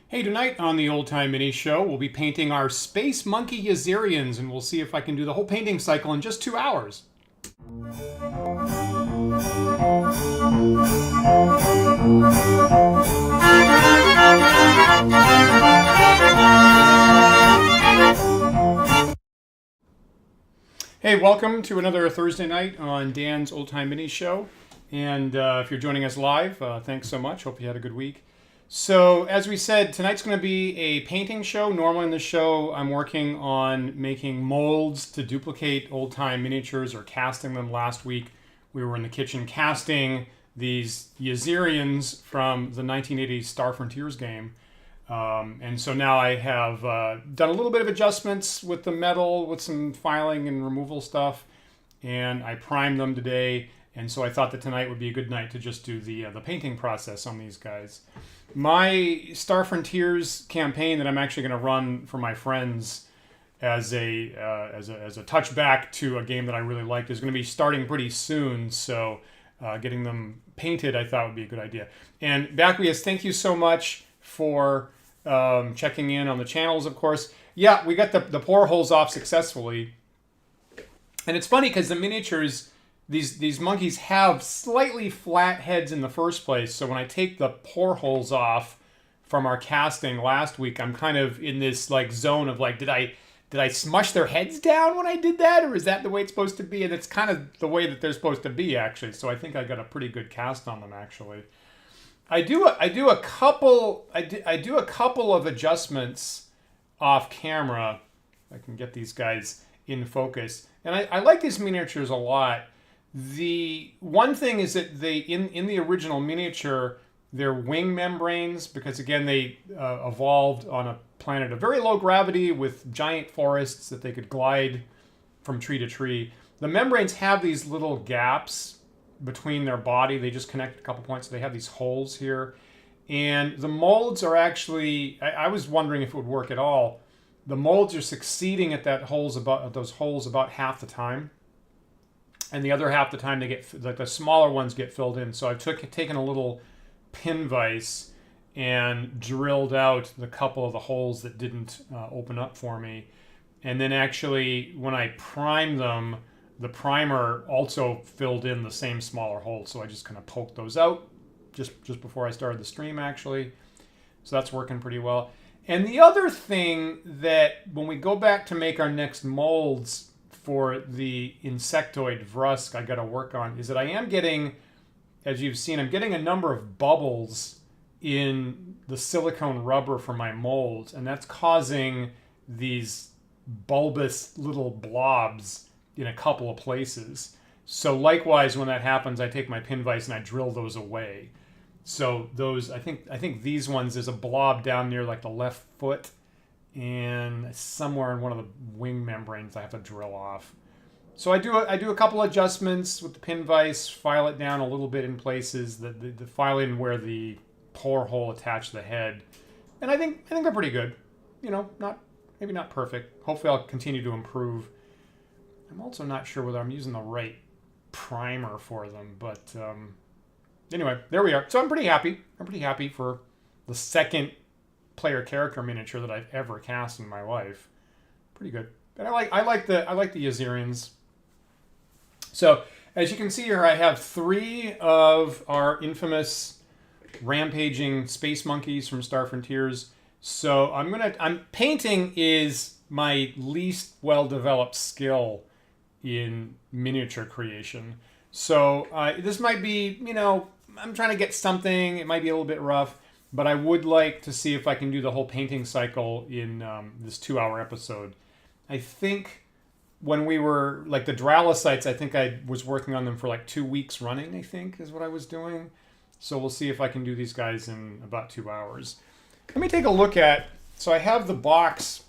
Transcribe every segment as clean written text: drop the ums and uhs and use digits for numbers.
Hey, tonight on the Old Time Mini Show, we'll be painting our Space Monkey Yazirians, and we'll see if I can do the whole painting cycle in just 2 hours. Hey, welcome to another Thursday night on Dan's Old Time Mini Show. And if you're joining us live, thanks so much. Hope you had a good week. So, as we said, tonight's going to be a painting show. Normally in the show, I'm working on making molds to duplicate old-time miniatures or casting them. Last week, we were in the kitchen casting these Yazirians from the 1980 Star Frontiers game. And so now I have done a little bit of adjustments with the metal, with some filing and removal stuff, and I primed them today. And so I thought that tonight would be a good night to just do the painting process on these guys. My Star Frontiers campaign that I'm actually going to run for my friends as a touchback to a game that I really liked is going to be starting pretty soon. So getting them painted, I thought would be a good idea. And Bacquias, thank you so much for checking in on the channels, of course. Yeah, we got the pore holes off successfully. And it's funny because the miniatures, these monkeys have slightly flat heads in the first place. So when I take the pore holes off from our casting last week, I'm kind of in this like zone of like, did I smush their heads down when I did that, or is that the way it's supposed to be? And it's kind of the way that they're supposed to be, actually. So I think I got a pretty good cast on them, actually. I do a couple of adjustments off camera. If I can get these guys in focus, and I like these miniatures a lot. The one thing is that they in the original miniature, their wing membranes, because again they evolved on a planet of very low gravity with giant forests that they could glide from tree to tree. The membranes have these little gaps between their body. They just connect a couple points, so they have these holes here. And the molds are actually, I was wondering if it would work at all. The molds are succeeding at those holes about half the time. And the other half the time they get, like the smaller ones get filled in. So I've taken a little pin vise and drilled out the couple of the holes that didn't open up for me. And then actually when I prime them, the primer also filled in the same smaller holes. So I just kind of poked those out just before I started the stream, actually. So that's working pretty well. And the other thing that when we go back to make our next molds for the insectoid Vrusk I got to work on is that I am getting, as you've seen, I'm getting a number of bubbles in the silicone rubber for my molds, and that's causing these bulbous little blobs in a couple of places. So likewise, when that happens, I take my pin vise and I drill those away. So those, I think these ones, there's a blob down near like the left foot, and somewhere in one of the wing membranes I have to drill off. So I do a couple adjustments with the pin vise, file it down a little bit in places, the filing where the pore hole attached to the head, and I think they're pretty good. You know, maybe not perfect. Hopefully I'll continue to improve. I'm also not sure whether I'm using the right primer for them, but anyway, there we are. So I'm pretty happy. I'm pretty happy for the second player character miniature that I've ever cast in my life. Pretty good. But I like the Yazirians. So as you can see here, I have 3 of our infamous rampaging space monkeys from Star Frontiers. So painting is my least well-developed skill in miniature creation. So this might be, you know, I'm trying to get something. It might be a little bit rough, but I would like to see if I can do the whole painting cycle in this 2-hour episode. I think when we were, like the Dralicites, I think I was working on them for like 2 weeks running, I think is what I was doing. So we'll see if I can do these guys in about 2 hours. Let me take a look at, so I have the box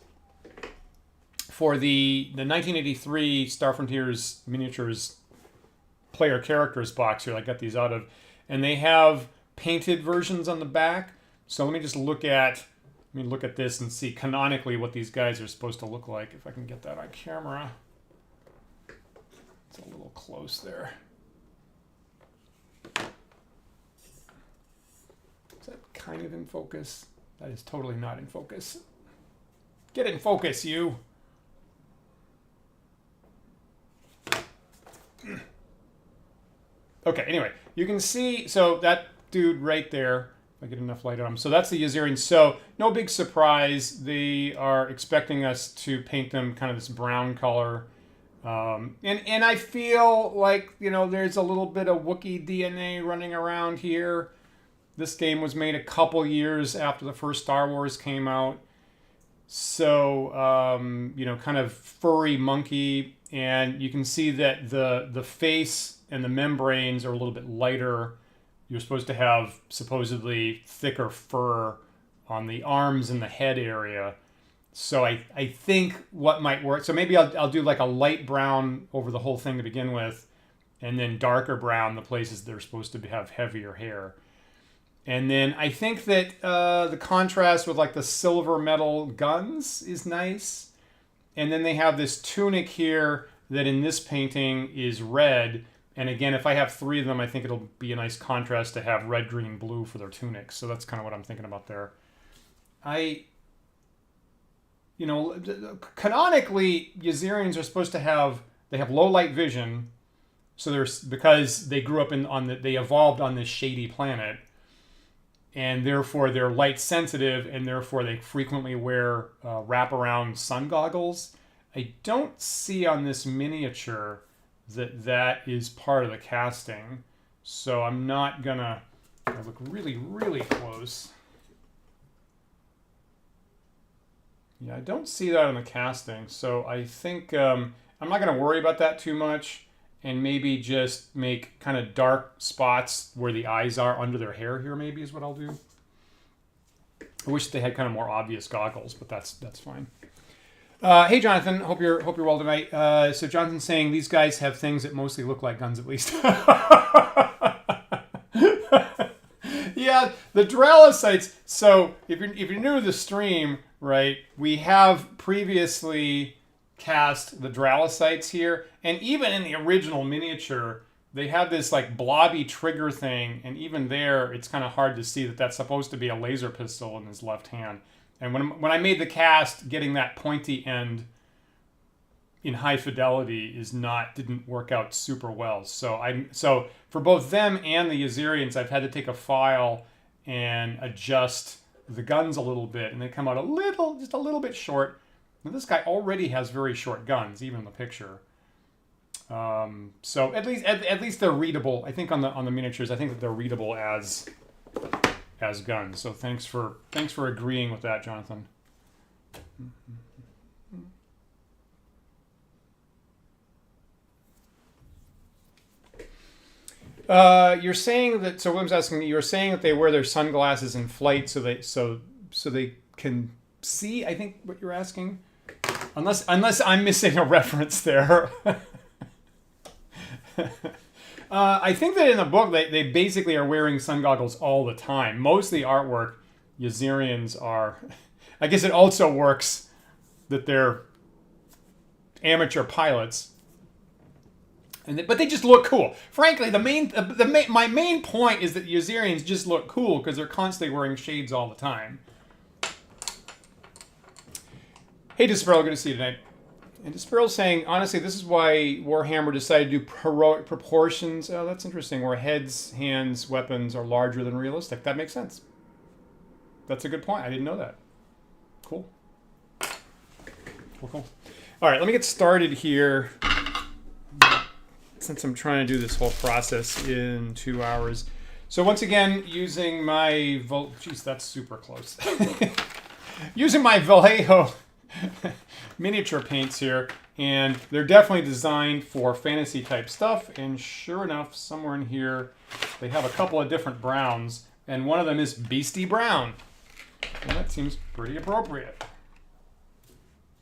for the 1983 Star Frontiers Miniatures Player Characters box here. I got these out of, and they have painted versions on the back. So let me just look at this and see canonically what these guys are supposed to look like. If I can get that on camera. It's a little close there. Is that kind of in focus? That is totally not in focus. Get in focus, you. Okay, anyway, you can see, so that dude right there, if I get enough light on him. So that's the Yazirians. So no big surprise. They are expecting us to paint them kind of this brown color. And I feel like, you know, there's a little bit of Wookiee DNA running around here. This game was made a couple years after the first Star Wars came out. So, you know, kind of furry monkey. And you can see that the face and the membranes are a little bit lighter. You're supposed to have supposedly thicker fur on the arms and the head area. So I think what might work, so maybe I'll do like a light brown over the whole thing to begin with, and then darker brown the places that are supposed to have heavier hair. And then I think that the contrast with like the silver metal guns is nice. And then they have this tunic here that in this painting is red. And again, if I have 3 of them, I think it'll be a nice contrast to have red, green, blue for their tunics. So that's kind of what I'm thinking about there. You know, canonically, Yazirians are supposed to have, they have low light vision. So there's, because they grew up they evolved on this shady planet. And therefore they're light sensitive, and therefore they frequently wear wraparound sun goggles. I don't see on this miniature that is part of the casting. So I'm not gonna look really, really close. Yeah, I don't see that in the casting. So I think I'm not gonna worry about that too much, and maybe just make kind of dark spots where the eyes are under their hair here, maybe is what I'll do. I wish they had kind of more obvious goggles, but that's fine. Hey, Jonathan. Hope you're well tonight. So Jonathan's saying these guys have things that mostly look like guns, at least. Yeah, the Dralicites. So if you're new to the stream, right, we have previously cast the Dralicites here, and even in the original miniature, they have this like blobby trigger thing, and even there, it's kind of hard to see that that's supposed to be a laser pistol in his left hand. And when I made the cast, getting that pointy end in high fidelity didn't work out super well. So for both them and the Yazirians, I've had to take a file and adjust the guns a little bit, and they come out just a little bit short. Now, this guy already has very short guns, even in the picture. So at least they're readable. I think on the miniatures, I think that they're readable as guns. So thanks for agreeing with that, Jonathan. You're saying that. So William's asking. You're saying that they wear their sunglasses in flight, so they can see. I think what you're asking, unless I'm missing a reference there. I think that in the book they basically are wearing sun goggles all the time. Most of the artwork, Yazirians are. I guess it also works that they're amateur pilots, but they just look cool. Frankly, my main point is that Yazirians just look cool because they're constantly wearing shades all the time. Hey, Disparel, good to see you tonight. And Disparel's saying, honestly, this is why Warhammer decided to do heroic proportions. Oh, that's interesting. Where heads, hands, weapons are larger than realistic. That makes sense. That's a good point. I didn't know that. Cool. Cool. All right, let me get started here. Since I'm trying to do this whole process in 2 hours. So once again, using my... Jeez, that's super close. Using my Vallejo miniature paints here, and they're definitely designed for fantasy type stuff, and sure enough, somewhere in here they have a couple of different browns, and one of them is Beastie Brown, and that seems pretty appropriate.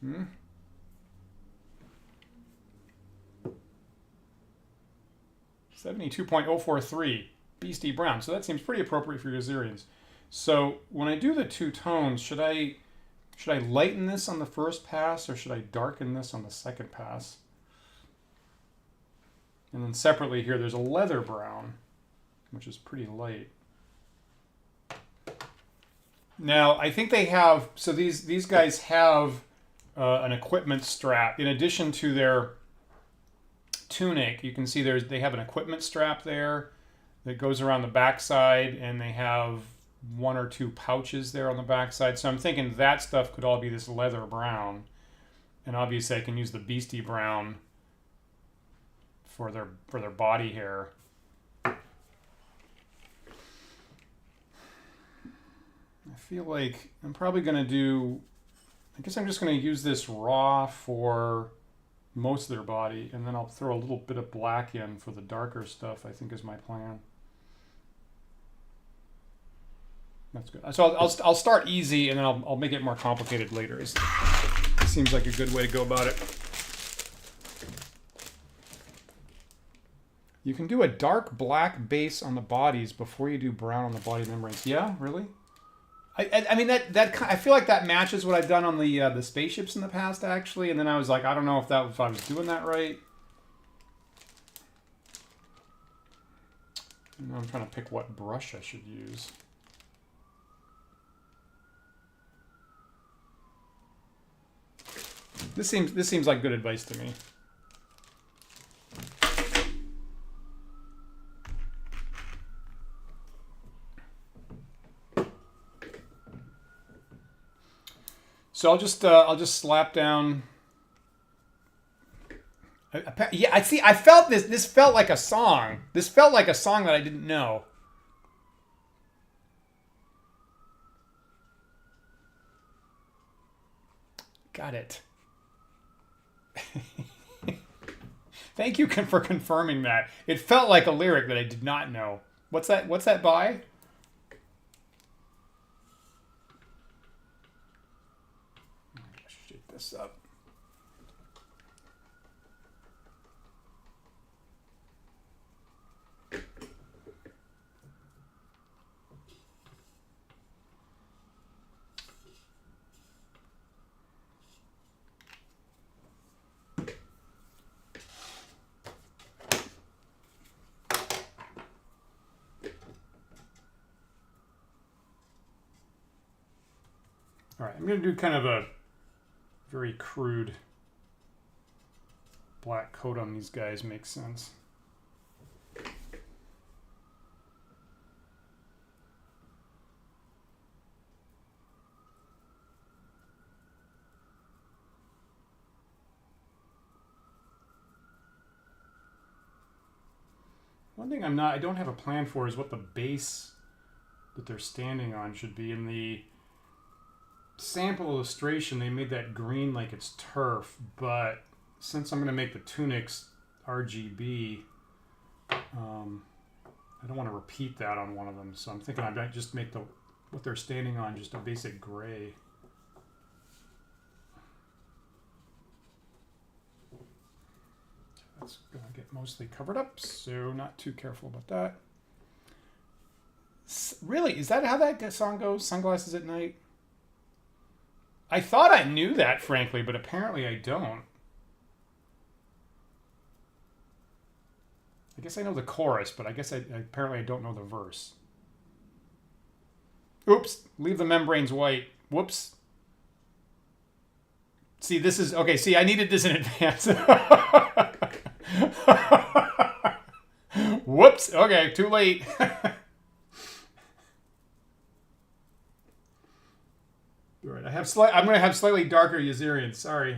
72.043 Beastie Brown, so that seems pretty appropriate for Yazirians. So when I do the two tones, should I lighten this on the first pass, or should I darken this on the second pass? And then separately here, there's a leather brown, which is pretty light. Now, I think they have, so these guys have an equipment strap. In addition to their tunic, you can see they have an equipment strap there that goes around the backside, and they have one or two pouches there on the backside. So I'm thinking that stuff could all be this leather brown. And obviously I can use the beastie brown for their body hair. I feel like I'm probably going to do, I guess I'm just going to use this raw for most of their body, and then I'll throw a little bit of black in for the darker stuff, I think is my plan. That's good. So I'll start easy, and then I'll make it more complicated later. It seems like a good way to go about it. You can do a dark black base on the bodies before you do brown on the body membranes. Yeah, really? I mean that I feel like that matches what I've done on the spaceships in the past, actually. And then I was like, I don't know if I was doing that right. And now I'm trying to pick what brush I should use. This seems like good advice to me. So I'll just slap down. Yeah, I see. I felt this. This felt like a song. This felt like a song that I didn't know. Got it. Thank you for confirming that. It felt like a lyric that I did not know. What's that? What's that by? Shake this up. All right, I'm going to do kind of a very crude black coat on these guys. Makes sense. One thing I don't have a plan for is what the base that they're standing on should be. In the sample illustration, they made that green like it's turf, but since I'm going to make the tunics RGB, I don't want to repeat that on one of them, so I'm thinking I might just make what they're standing on just a basic gray. That's going to get mostly covered up, so not too careful about that. Really, is that how that song goes? Sunglasses at Night? I thought I knew that, frankly, but apparently I don't. I guess I know the chorus, but I guess apparently I don't know the verse. Oops, leave the membranes white. Whoops. See, this is... Okay, see, I needed this in advance. Whoops. Okay, too late. All right, I'm going to have slightly darker Yazirians. Sorry.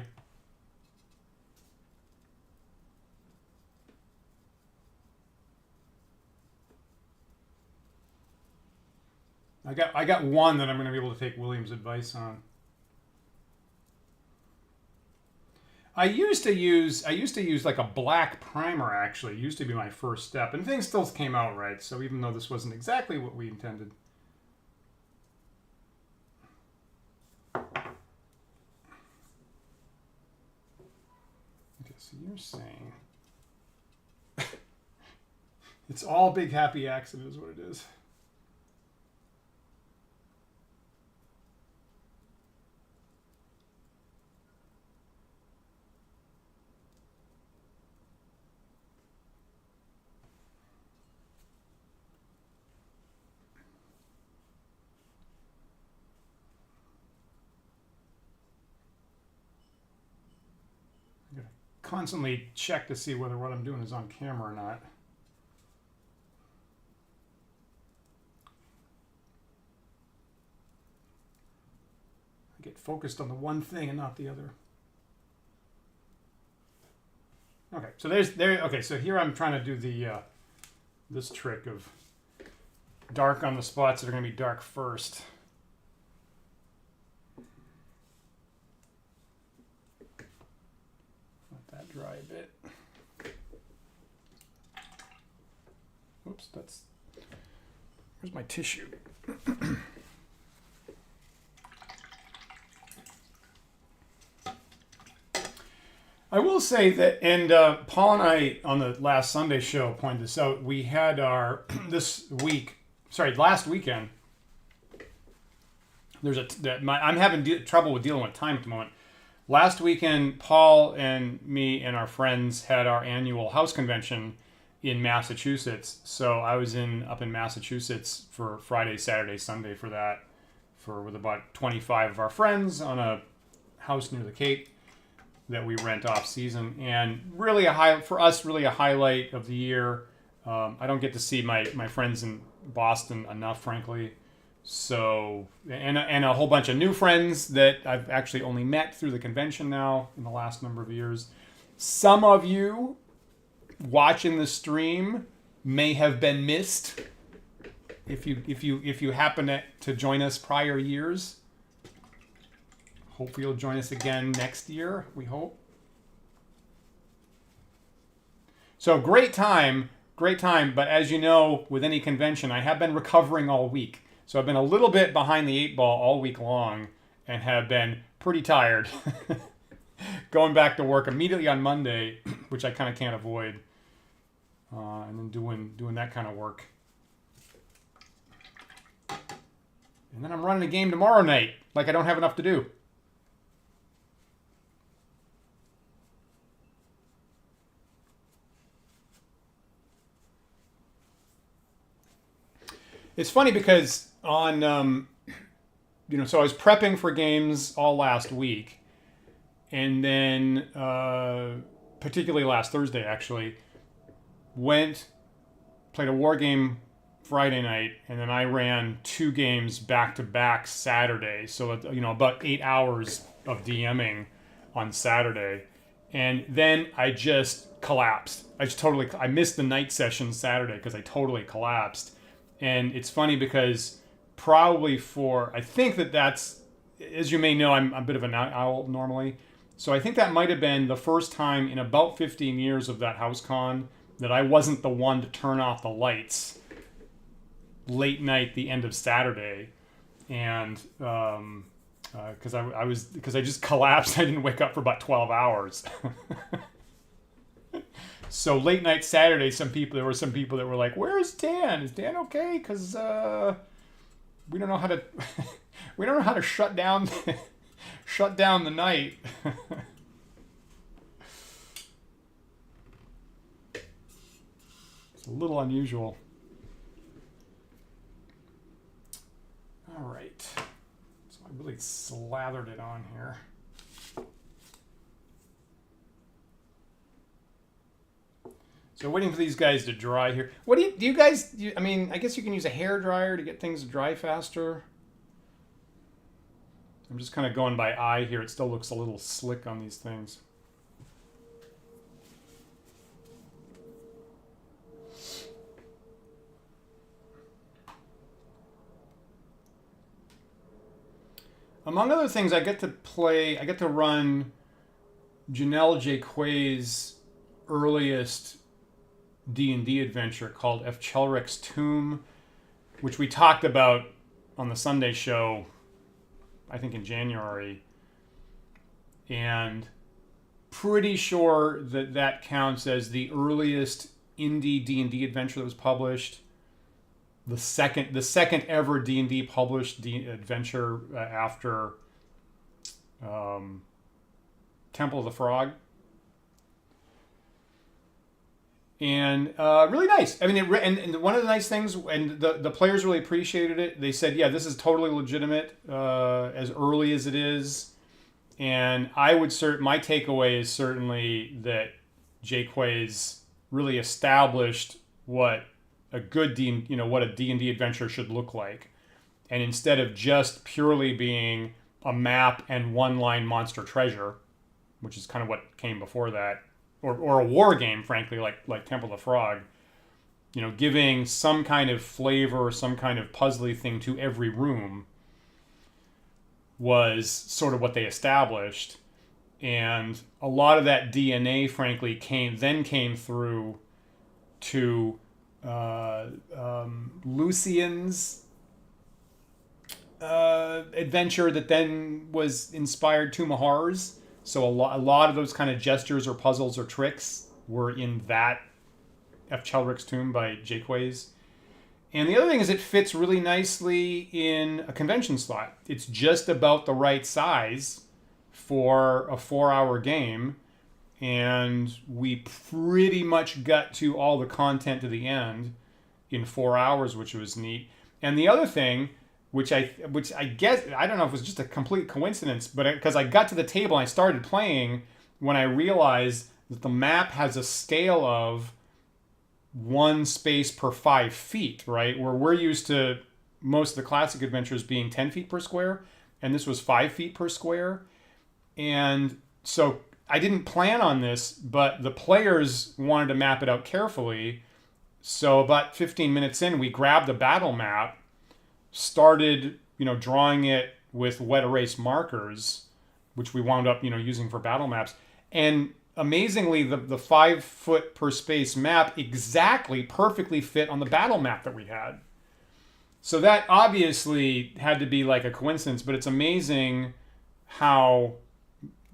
I got one that I'm going to be able to take William's advice on. I used to use like a black primer, actually. It used to be my first step, and things still came out right. So even though this wasn't exactly what we intended. Okay, so you're saying it's all big happy accident is what it is. constantly check to see whether what I'm doing is on camera or not. I get focused on the one thing and not the other. Okay, so okay, so here I'm trying to do the this trick of dark on the spots that are going to be dark first. Let that dry a bit. Oops, where's my tissue? I will say that, and Paul and I on the last Sunday show pointed this out. We had our last weekend. I'm having trouble with dealing with time at the moment. Last weekend, Paul and me and our friends had our annual house convention in Massachusetts. So I was up in Massachusetts for Friday, Saturday, Sunday for that, with about 25 of our friends on a house near the Cape that we rent off season, and really for us, really a highlight of the year. I don't get to see my friends in Boston enough, frankly. So, and a whole bunch of new friends that I've actually only met through the convention now in the last number of years. Some of you watching the stream may have been missed if you happen to join us prior years. Hopefully you'll join us again next year, we hope. So great time, but as you know, with any convention, I have been recovering all week. So I've been a little bit behind the 8 ball all week long and have been pretty tired. Going back to work immediately on Monday, which I kind of can't avoid, and then doing that kind of work. And then I'm running a game tomorrow night, like I don't have enough to do. It's funny because on, so I was prepping for games all last week, and then particularly last Thursday actually, played a war game Friday night, and then I ran 2 games back to back Saturday. So about 8 hours of DMing on Saturday, and then I just collapsed. I missed the night session Saturday because I totally collapsed. And it's funny because I think that's, as you may know, I'm a bit of an owl normally. So I think that might have been the first time in about 15 years of that house con that I wasn't the one to turn off the lights late night, the end of Saturday. And because I just collapsed. I didn't wake up for about 12 hours. So late night Saturday, there were some people that were like, "Where's Dan? Is Dan okay? Because we don't know how to shut down the night." It's a little unusual. All right, so I really slathered it on here. So waiting for these guys to dry here. What do you guys, I guess you can use a hair dryer to get things to dry faster. I'm just kind of going by eye here. It still looks a little slick on these things. Among other things, I get to run Janelle J. Quay's earliest D&D adventure called F. Chelrick's Tomb, which we talked about on the Sunday show, I think in January, and pretty sure that counts as the earliest indie D&D adventure that was published, the second ever D&D published adventure after Temple of the Frog. And really nice. I mean, and one of the nice things, and the players really appreciated it. They said, "Yeah, this is totally legitimate, as early as it is." And I would my takeaway is certainly that Jaquays really established what a good what a D&D adventure should look like. And instead of just purely being a map and one-line monster treasure, which is kind of what came before that, or a war game, frankly, like Temple of the Frog, giving some kind of flavor, some kind of puzzly thing to every room was sort of what they established. And a lot of that DNA, frankly, came through to Lucian's adventure that then was inspired to Mahar's. So a lot of those kind of gestures or puzzles or tricks were in that F. Chelrick's Tomb by Jaquays. And the other thing is it fits really nicely in a convention slot. It's just about the right size for a 4-hour game. And we pretty much got to all the content to the end in 4 hours, which was neat. And the other thing, which I guess, I don't know if it was just a complete coincidence, but because I got to the table and I started playing when I realized that the map has a scale of 1 space per 5 feet, right? Where we're used to most of the classic adventures being 10 feet per square, and this was 5 feet per square. And so I didn't plan on this, but the players wanted to map it out carefully. So about 15 minutes in, we grabbed the battle map, started, drawing it with wet erase markers, which we wound up, using for battle maps. And amazingly, the 5 foot per space map exactly perfectly fit on the battle map that we had. So that obviously had to be like a coincidence, but it's amazing how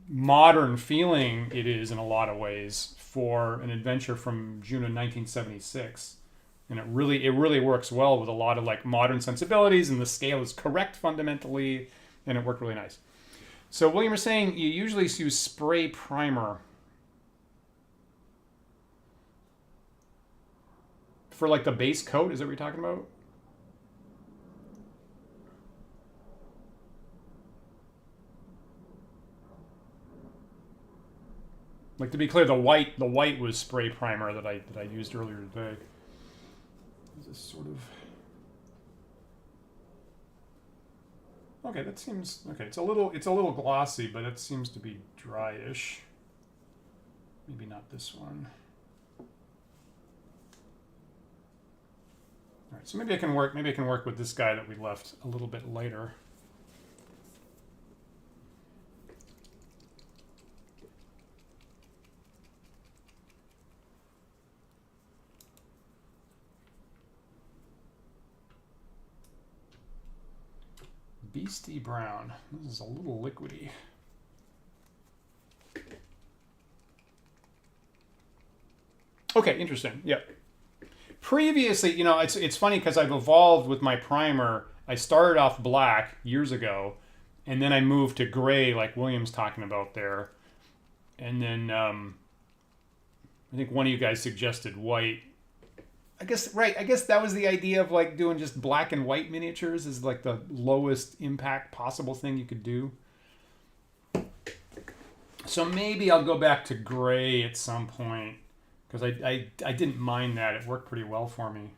modern feeling it is in a lot of ways for an adventure from June of 1976. And it really works well with a lot of like modern sensibilities, and the scale is correct fundamentally, and it worked really nice. So William, you're saying you usually use spray primer for like the base coat. Is that what you're talking about? Like, to be clear, the white was spray primer that I used earlier today. Is this sort of okay? That seems okay. It's a little glossy, but it seems to be dryish. Maybe not this one. All right, so maybe I can work with this guy that we left a little bit later. Beastie Brown. This is a little liquidy. Okay, interesting. Yep. Previously, it's funny because I've evolved with my primer. I started off black years ago, and then I moved to gray, like William's talking about there. And then I think one of you guys suggested white. I guess that was the idea of like doing just black and white miniatures is like the lowest impact possible thing you could do. So maybe I'll go back to gray at some point, because I didn't mind that. It worked pretty well for me.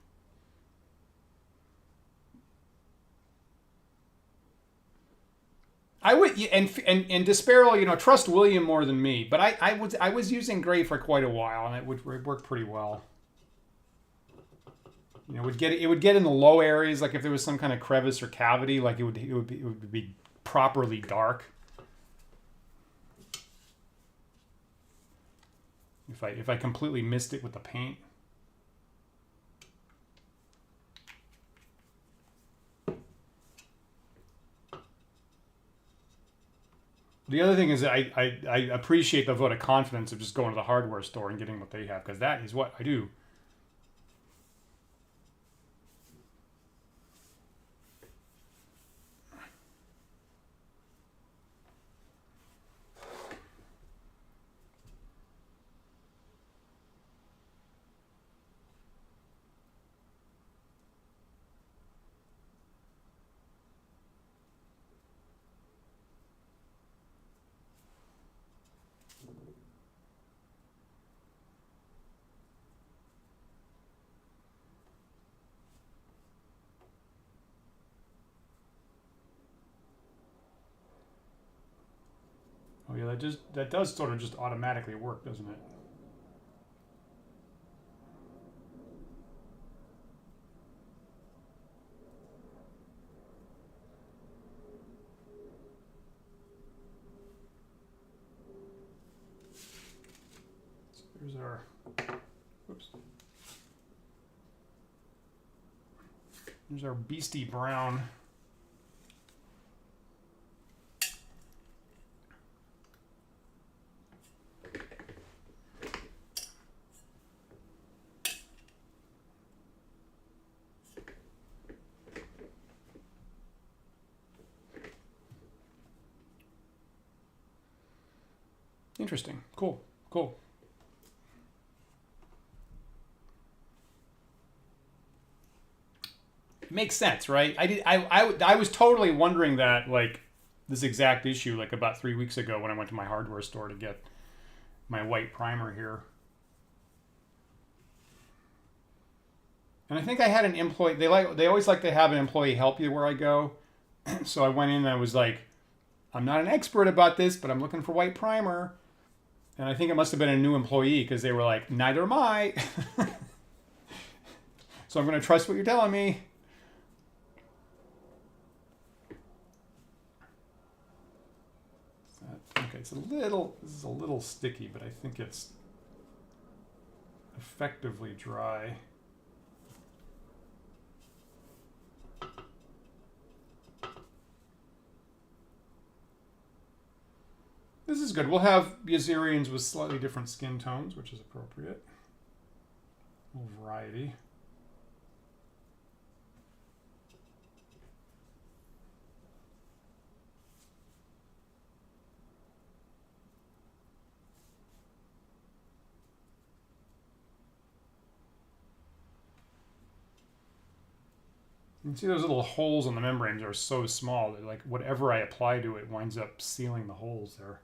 I would, and Disparrow, trust William more than me, but I was using gray for quite a while, and it worked pretty well. It would get in the low areas, like if there was some kind of crevice or cavity, like it would be properly dark. If I completely missed it with the paint. The other thing is I appreciate the vote of confidence of just going to the hardware store and getting what they have, because that is what I do. that does sort of just automatically work, doesn't it? So there's our, oops. There's our beastie brown. Interesting. Cool. Cool. Makes sense, right? I was totally wondering that, like, this exact issue, like, about 3 weeks ago when I went to my hardware store to get my white primer here. And I think I had an employee, they always like to have an employee help you where I go. So I went in and I was like, I'm not an expert about this, but I'm looking for white primer. And I think it must have been a new employee because they were like, neither am I. So I'm going to trust what you're telling me. Okay, this is a little sticky, but I think it's effectively dry. This is good. We'll have Yazirians with slightly different skin tones, which is appropriate. A little variety. You can see those little holes on the membranes are so small that, like, whatever I apply to it winds up sealing the holes there.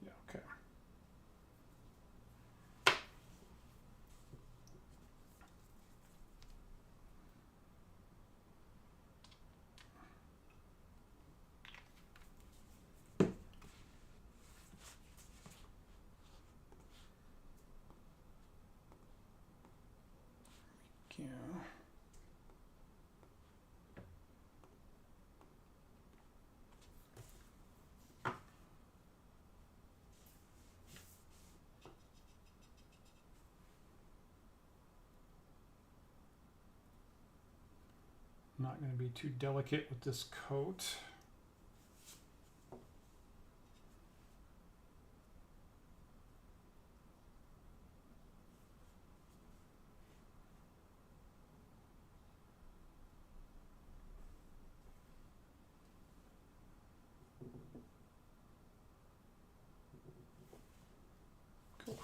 Yeah, okay. Yeah. Not going to be too delicate with this coat. Cool.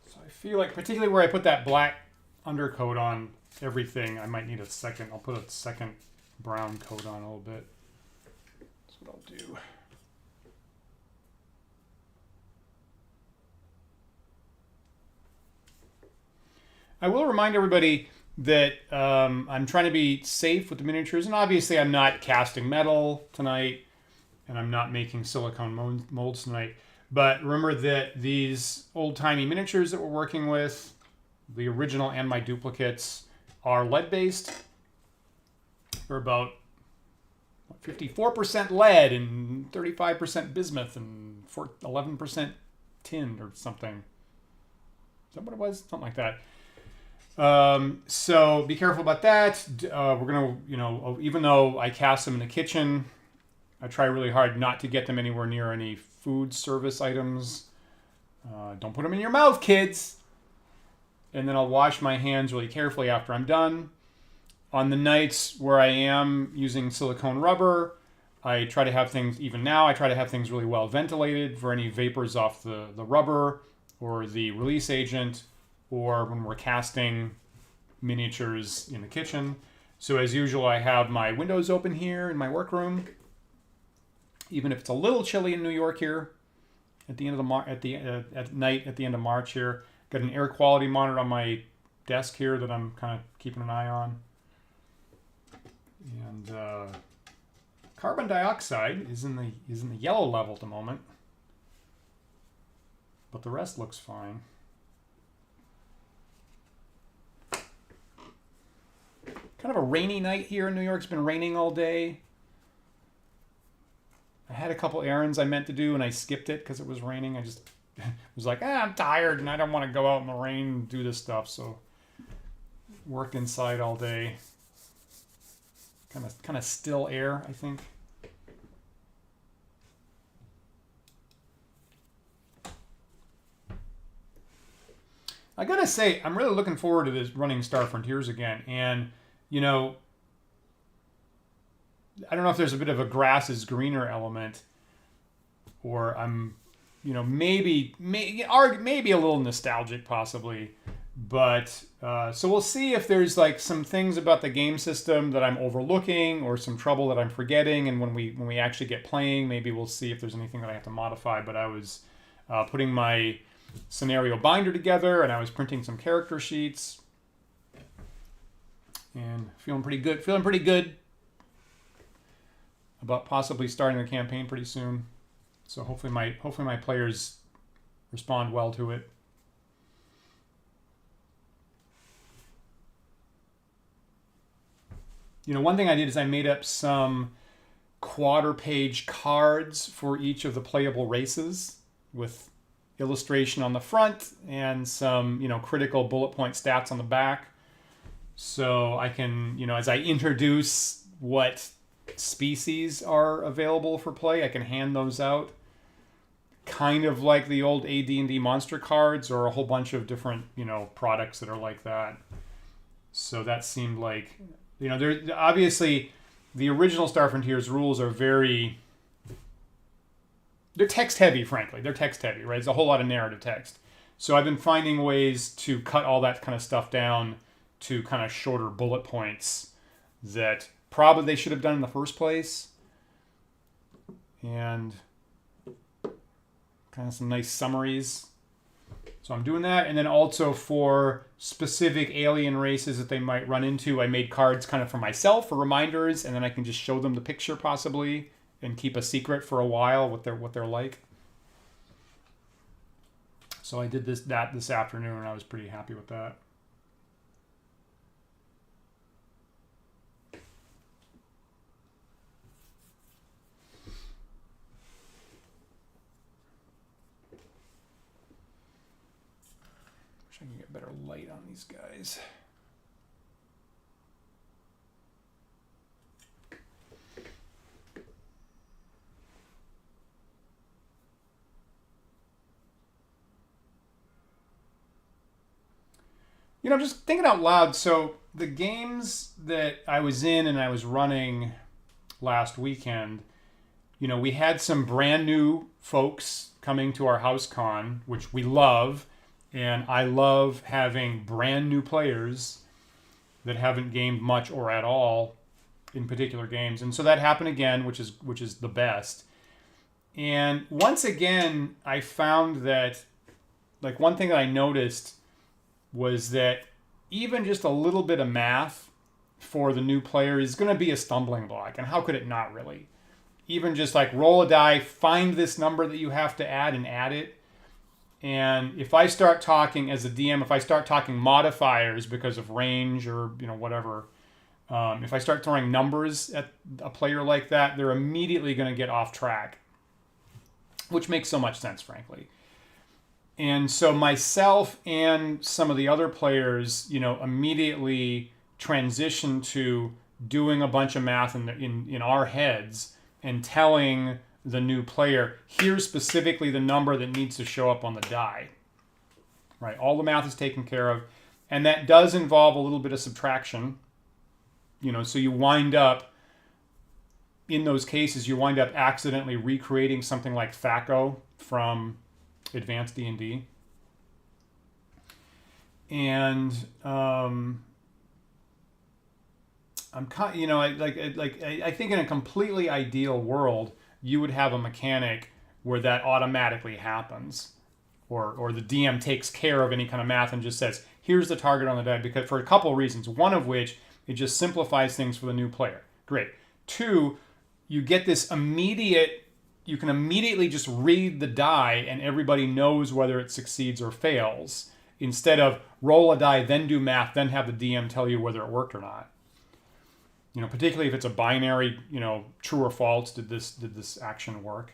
So I feel like, particularly where I put that black undercoat on everything, I might need a second. I'll put a second brown coat on a little bit. That's what I'll do. I will remind everybody that I'm trying to be safe with the miniatures, and obviously I'm not casting metal tonight, and I'm not making silicone molds tonight. But remember that these old-timey miniatures that we're working with, the original and my duplicates, are lead-based. They're about 54% lead and 35% bismuth and 11% tin or something. Is that what it was? Something like that. So be careful about that. We're gonna, even though I cast them in the kitchen, I try really hard not to get them anywhere near any food service items. Don't put them in your mouth, kids. And then I'll wash my hands really carefully after I'm done. On the nights where I am using silicone rubber, I try to have things, even now, I try to have things really well ventilated for any vapors off the rubber or the release agent, or when we're casting miniatures in the kitchen. So as usual, I have my windows open here in my workroom. even if it's a little chilly in New York here at the end of the at night at the end of March here. Got an air quality monitor on my desk here that I'm kind of keeping an eye on. And carbon dioxide is in the yellow level at the moment, but the rest looks fine. Kind of a rainy night here in New York. It's been raining all day. I had a couple errands I meant to do and I skipped it because it was raining. I just was like, I'm tired and I don't want to go out in the rain and do this stuff. So worked inside all day. Kind of still air, I think. I gotta say, I'm really looking forward to this running Star Frontiers again. And, you know, I don't know if there's a bit of a grass is greener element, or I'm, you know, maybe a little nostalgic possibly. But so we'll see if there's like some things about the game system that I'm overlooking or some trouble that I'm forgetting. And when we actually get playing, maybe we'll see if there's anything that I have to modify. But I was putting my scenario binder together and I was printing some character sheets and feeling pretty good about possibly starting the campaign pretty soon. So hopefully my players respond well to it. You know, one thing I did is I made up some quarter-page cards for each of the playable races with illustration on the front and some, you know, critical bullet point stats on the back. So I can, you know, as I introduce what species are available for play, I can hand those out. Kind of like the old AD&D monster cards or a whole bunch of different, you know, products that are like that. So that seemed like, you know, there obviously the original Star Frontiers rules are they're text heavy, frankly. They're text heavy, right? It's a whole lot of narrative text. So I've been finding ways to cut all that kind of stuff down to kind of shorter bullet points that probably they should have done in the first place. And kind of some nice summaries. So I'm doing that. And then also for specific alien races that they might run into, I made cards kind of for myself for reminders, and then I can just show them the picture possibly and keep a secret for a while what they're like. So I did this afternoon and I was pretty happy with that. I can get better light on these guys. You know, just thinking out loud. So the games that I was in and I was running last weekend, you know, we had some brand new folks coming to our house con, which we love. And I love having brand new players that haven't gamed much or at all in particular games. And so that happened again, which is the best. And once again, I found that, like, one thing that I noticed was that even just a little bit of math for the new player is going to be a stumbling block. And how could it not really? Even just like roll a die, find this number that you have to add and add it. And if I start talking as a DM, if I start talking modifiers because of range or, you know, whatever, if I start throwing numbers at a player like that, they're immediately going to get off track, which makes so much sense, frankly. And so myself and some of the other players, you know, immediately transitioned to doing a bunch of math in our heads and telling the new player, here's specifically the number that needs to show up on the die. Right? All the math is taken care of. And that does involve a little bit of subtraction. You know, so you wind up, in those cases, you wind up accidentally recreating something like THACO from Advanced D&D. And I'm kind, you know, I think in a completely ideal world, you would have a mechanic where that automatically happens, or the DM takes care of any kind of math and just says, here's the target on the die, because for a couple of reasons. One of which, it just simplifies things for the new player. Great. Two, you get this you can immediately just read the die and everybody knows whether it succeeds or fails, instead of roll a die, then do math, then have the DM tell you whether it worked or not. Particularly if it's a binary, true or false, did this action work?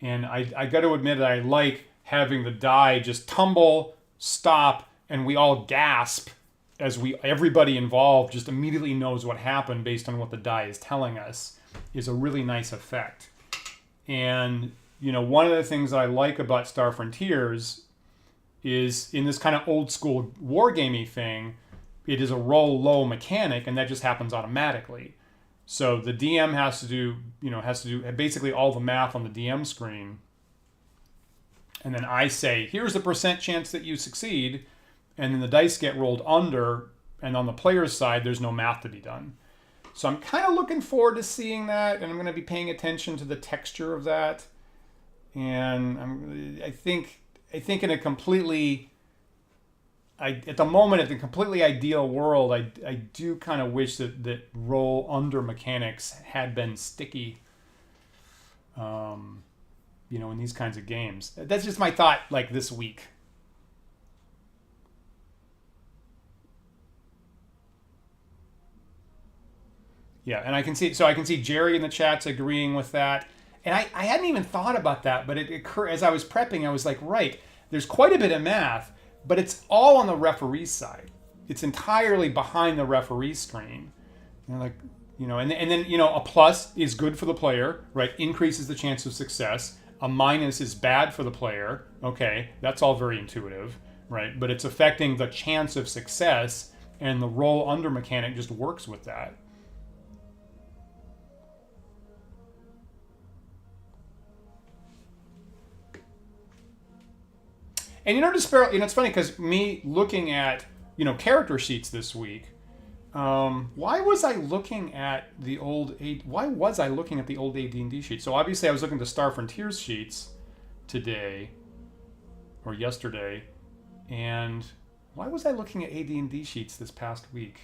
And I got to admit that I like having the die just tumble, stop, and we all gasp as everybody involved just immediately knows what happened based on what the die is telling us, is a really nice effect. And, one of the things that I like about Star Frontiers is, in this kind of old school wargamey thing, it is a roll low mechanic, and that just happens automatically. So the DM has to do basically all the math on the DM screen. And then I say, here's the % chance that you succeed. And then the dice get rolled under, and on the player's side, there's no math to be done. So I'm kind of looking forward to seeing that, and I'm going to be paying attention to the texture of that. And I think in a completely, at the moment, in the completely ideal world, I do kind of wish that roll under mechanics had been sticky, in these kinds of games. That's just my thought, this week. Yeah, and I can see Jerry in the chats agreeing with that. And I hadn't even thought about that, but it occurred as I was prepping. I was like, right, there's quite a bit of math, but it's all on the referee's side. It's entirely behind the referee screen. And and then a plus is good for the player, right? Increases the chance of success. A minus is bad for the player. Okay, that's all very intuitive, right? But it's affecting the chance of success, and the roll under mechanic just works with that. And it's funny because me looking at, character sheets this week, why was I looking at the old AD&D sheet? So obviously I was looking at the Star Frontiers sheets today, or yesterday, and why was I looking at AD&D sheets this past week?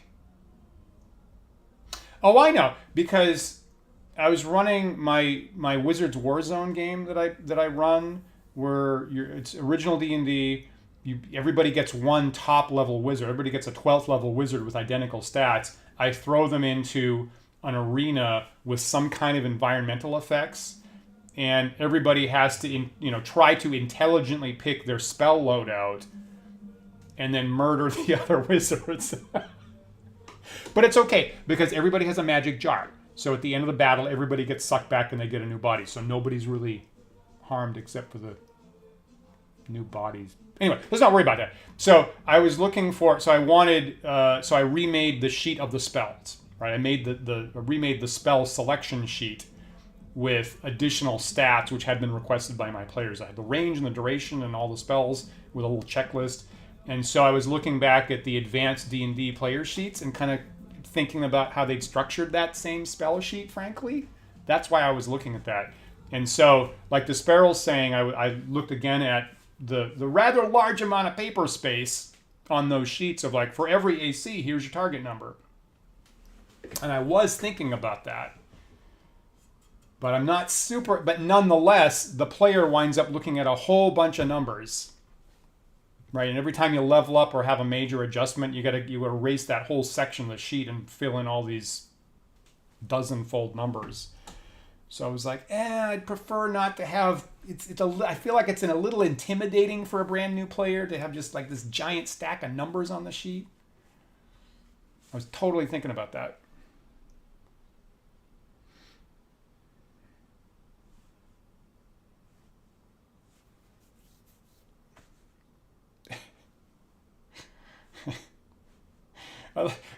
Oh, I know, because I was running my Wizards Warzone game that I run, where it's original D&D. Everybody gets one top level wizard. Everybody gets a 12th level wizard with identical stats. I throw them into an arena with some kind of environmental effects, and everybody has to try to intelligently pick their spell loadout and then murder the other wizards. But it's okay, because everybody has a magic jar. So at the end of the battle, everybody gets sucked back and they get a new body. So nobody's really harmed except for the new bodies. Anyway, let's not worry about that. So I was looking for, so I remade the sheet of the spells, right? I made remade the spell selection sheet with additional stats which had been requested by my players. I had the range and the duration and all the spells with a little checklist. And so I was looking back at the advanced D&D player sheets and kind of thinking about how they'd structured that same spell sheet, frankly. That's why I was looking at that. And so, like the Sparrow's saying, I looked again at the rather large amount of paper space on those sheets of for every AC, here's your target number. And I was thinking about that. But I'm not but nonetheless, the player winds up looking at a whole bunch of numbers. Right, and every time you level up or have a major adjustment, you gotta erase that whole section of the sheet and fill in all these dozen-fold numbers. So I was like, I'd prefer not to have. I feel like it's a little intimidating for a brand new player to have just this giant stack of numbers on the sheet. I was totally thinking about that.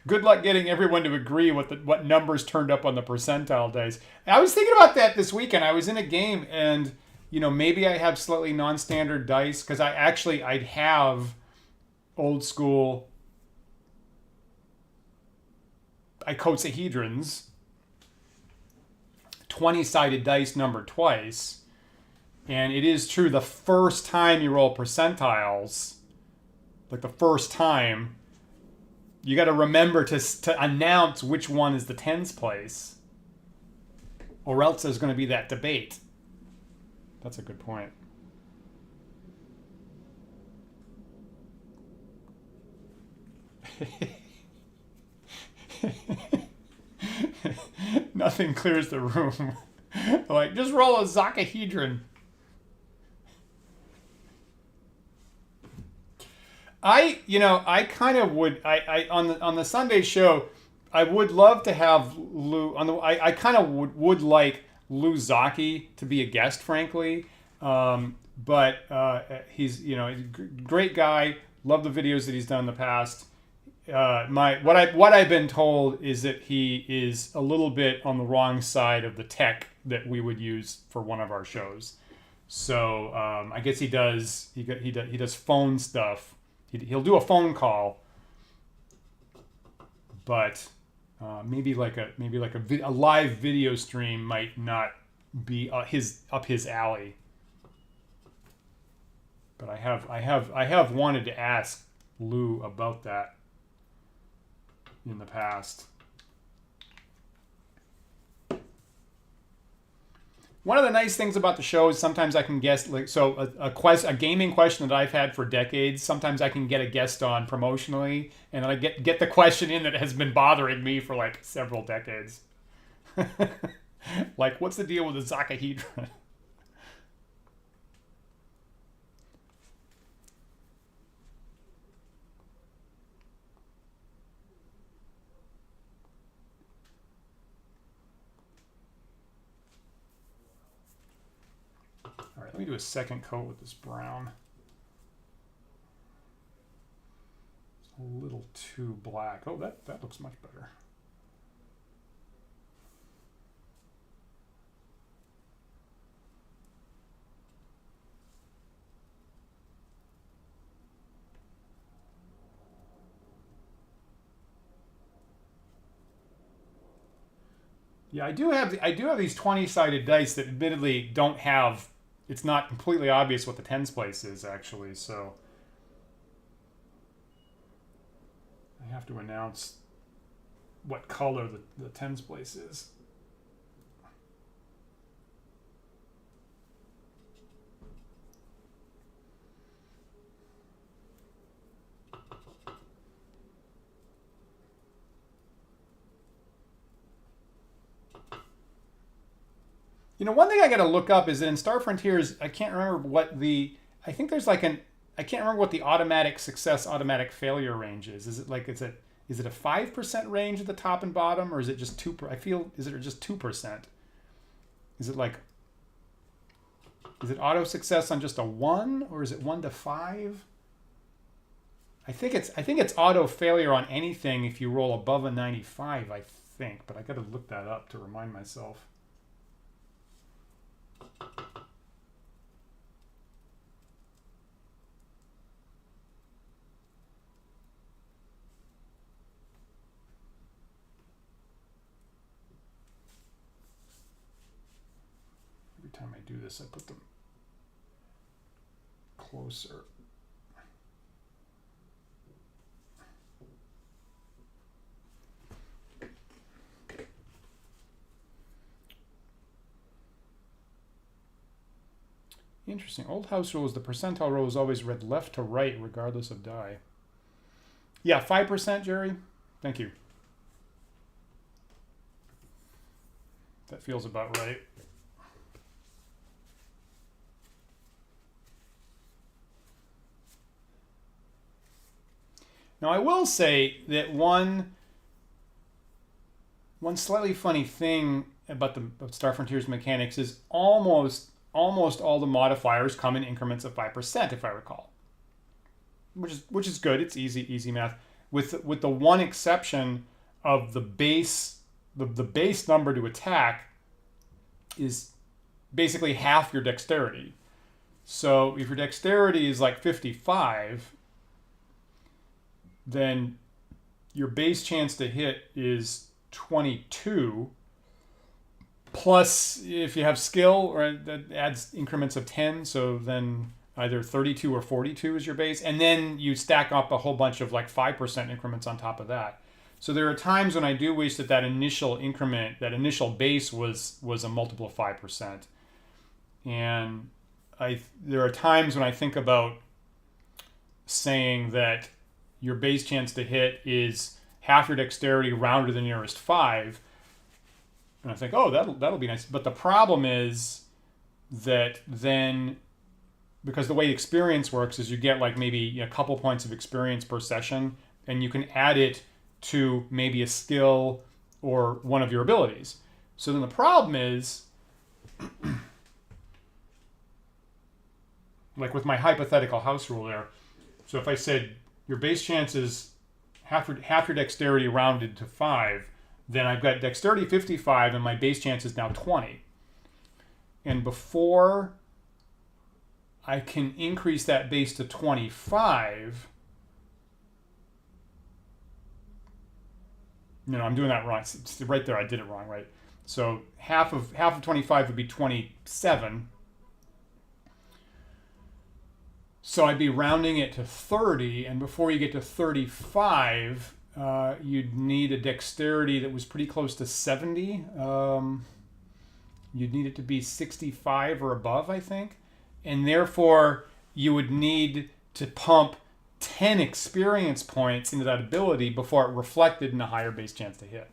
Good luck getting everyone to agree what numbers turned up on the percentile dice. I was thinking about that this weekend. I was in a game, and maybe I have slightly non-standard dice, because I'd have old school icosahedrons, 20-sided dice numbered twice. And it is true, the first time you roll percentiles, like the first time, you got to remember to announce which one is the tens place. Or else there's going to be that debate. That's a good point. Nothing clears the room. Like, just roll a Zakahedron. I kind of would. On the Sunday show, I would love to have Lou on the. I kind of would like Lou Zaki to be a guest, frankly. But he's he's a great guy. Love the videos that he's done in the past. What I've been told is that he is a little bit on the wrong side of the tech that we would use for one of our shows. So I guess he does phone stuff. He'll do a phone call, but maybe like a live video stream might not be up his alley. But I have wanted to ask Lou about that in the past. One of the nice things about the show is sometimes I can guess, a gaming question that I've had for decades. Sometimes I can get a guest on promotionally, and I get the question in that has been bothering me for like several decades. Like, what's the deal with the Zakahedron? All right, let me do a second coat with this brown. It's a little too black. Oh, that looks much better. Yeah, I do have these 20-sided dice that admittedly don't have. It's not completely obvious what the tens place is, actually, so I have to announce what color the tens place is. One thing I got to look up is that in Star Frontiers, I can't remember what I think there's like I can't remember what the automatic success, automatic failure range is. Is it like, is it a 5% range at the top and bottom, or is it just 2%? Is it just 2%? Is it auto success on just a 1, or is it 1 to 5? I think it's auto failure on anything if you roll above a 95, I think, but I got to look that up to remind myself. Every time I do this, I put them closer. Interesting. Old house rules, the percentile row is always read left to right regardless of die. Yeah, 5%, Jerry. Thank you. That feels about right. Now, I will say that one slightly funny thing about Star Frontiers mechanics is almost all the modifiers come in increments of 5%, if I recall, which is good. It's easy math. With the one exception of the base number to attack is basically half your dexterity. So if your dexterity is like 55, then your base chance to hit is 22 plus if you have skill, right, that adds increments of 10. So then either 32 or 42 is your base. And then you stack up a whole bunch of like 5% increments on top of that. So there are times when I do wish that that initial increment, that initial base was a multiple of 5%. And there are times when I think about saying that your base chance to hit is half your dexterity rounded to the nearest 5. And I think, oh, that'll be nice. But the problem is that then, because the way experience works is you get like maybe a couple points of experience per session, and you can add it to maybe a skill or one of your abilities. So then the problem is, like with my hypothetical house rule there, so if I said your base chance is half your dexterity rounded to 5, then I've got dexterity 55 and my base chance is now 20. And before I can increase that base to 25, no, I'm doing that wrong. It's right there, I did it wrong, right? So half of 25 would be 27. So I'd be rounding it to 30, and before you get to 35, you'd need a dexterity that was pretty close to 70. You'd need it to be 65 or above, I think. And therefore, you would need to pump 10 experience points into that ability before it reflected in a higher base chance to hit.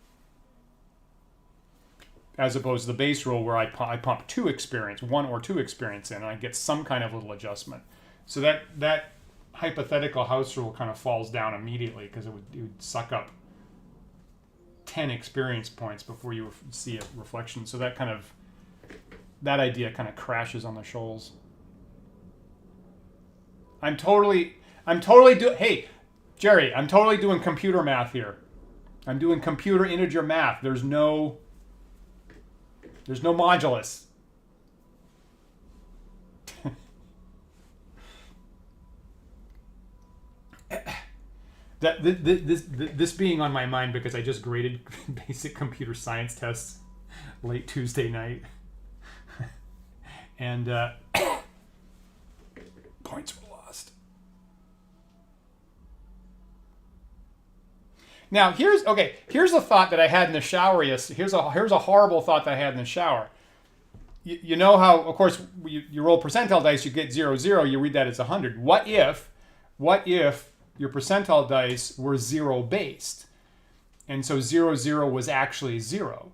As opposed to the base rule where I pump 2 experience, 1 or 2 experience in, and I get some kind of little adjustment. So that hypothetical house rule kind of falls down immediately because it would suck up 10 experience points before you see a reflection. So that idea kind of crashes on the shoals. Hey, Jerry, I'm totally doing computer math here. I'm doing computer integer math. There's no modulus. This being on my mind because I just graded basic computer science tests late Tuesday night. And points were lost. Now here's a thought that I had in the shower yesterday. Here's a horrible thought that I had in the shower. You know how, of course, you roll percentile dice, you get 0, 0, you read that as 100. What if your percentile dice were 0 based? And so 0, 0 was actually 0.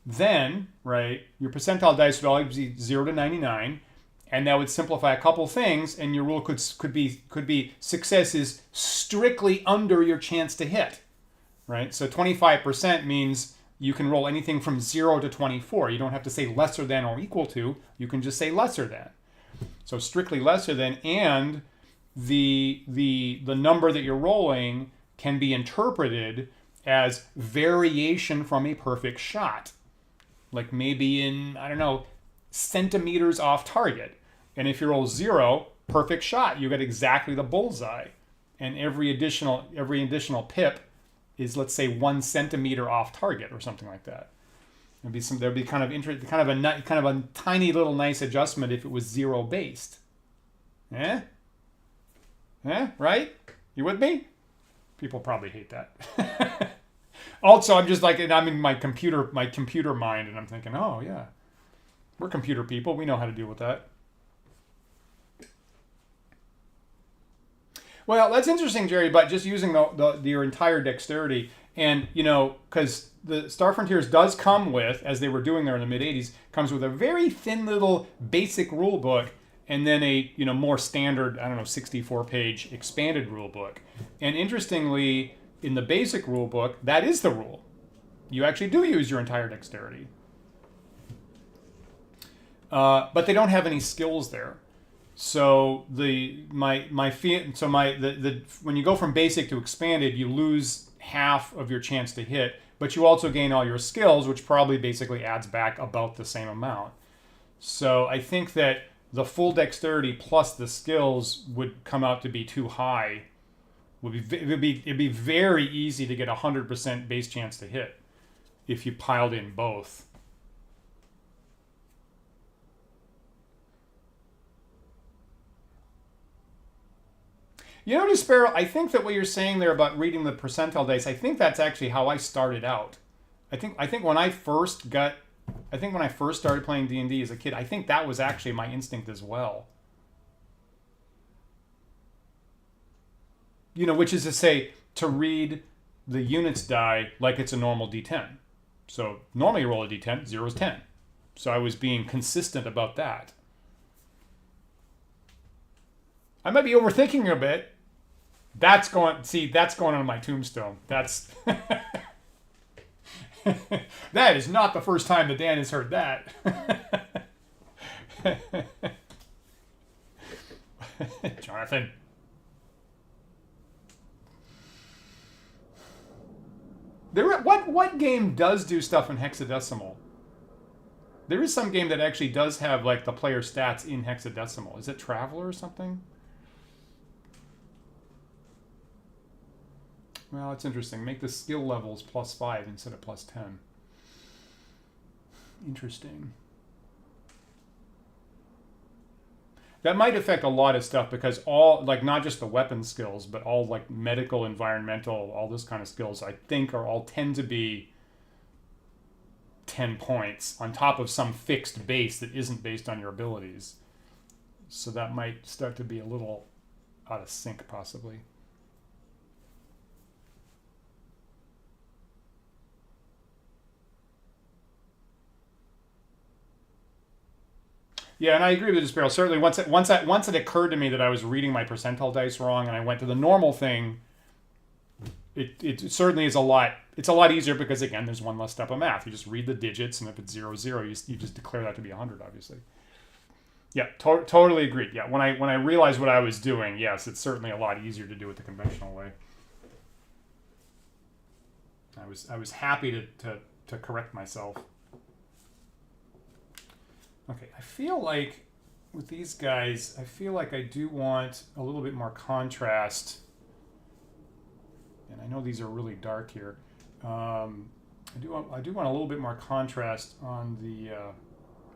Then, right, your percentile dice would always be 0 to 99, and that would simplify a couple things, and your rule could be success is strictly under your chance to hit, right? So 25% means you can roll anything from 0 to 24. You don't have to say lesser than or equal to. You can just say lesser than. So strictly lesser than, and the number that you're rolling can be interpreted as variation from a perfect shot. Like maybe in, I don't know, centimeters off target. And if you roll 0, perfect shot, you get exactly the bullseye. And every additional pip is, let's say, 1 centimeter off target or something like that. There'd be kind of a tiny little nice adjustment if it was 0 based. Eh? Right? You with me? People probably hate that. Also, I'm just like, I'm in my computer mind, and I'm thinking, oh yeah, we're computer people. We know how to deal with that. Well, that's interesting, Jerry, but just using your entire dexterity, and because the Star Frontiers does come with, as they were doing there in the mid '80s, comes with a very thin little basic rule book, and then a more standard, 64-page expanded rule book. And interestingly, in the basic rule book, that is the rule. You actually do use your entire dexterity. But they don't have any skills there. So when you go from basic to expanded, you lose half of your chance to hit, but you also gain all your skills, which probably basically adds back about the same amount. So I think that the full dexterity plus the skills would come out to be too high. It'd be very easy to get 100% base chance to hit if you piled in both. You know, Sparrow, I think that what you're saying there about reading the percentile dice, I think that's actually how I started out. I think when I first started playing D&D as a kid, I think that was actually my instinct as well. You know, which is to say, to read the units die like it's a normal D10. So normally you roll a D10, 0 is 10. So I was being consistent about that. I might be overthinking a bit. That's going on my tombstone. That's that is not the first time that Dan has heard that. Jonathan. What game does do stuff in hexadecimal? There is some game that actually does have like the player stats in hexadecimal. Is it Traveler or something? Well, it's interesting. Make the skill levels +5 instead of +10. Interesting. That might affect a lot of stuff because all, like, not just the weapon skills, but all, like, medical, environmental, all this kind of skills, I think are all tend to be 10 points on top of some fixed base that isn't based on your abilities. So that might start to be a little out of sync, possibly. Yeah, and I agree with this, Sparrow. Certainly, once it occurred to me that I was reading my percentile dice wrong, and I went to the normal thing, it certainly is a lot. It's a lot easier because again, there's one less step of math. You just read the digits, and if it's 0, 0, you just declare that to be 100, obviously. Yeah, totally agreed. Yeah, when I realized what I was doing, yes, it's certainly a lot easier to do it the conventional way. I was happy to correct myself. Okay, I feel like with these guys, I feel like I do want a little bit more contrast. And I know these are really dark here. I do want a little bit more contrast on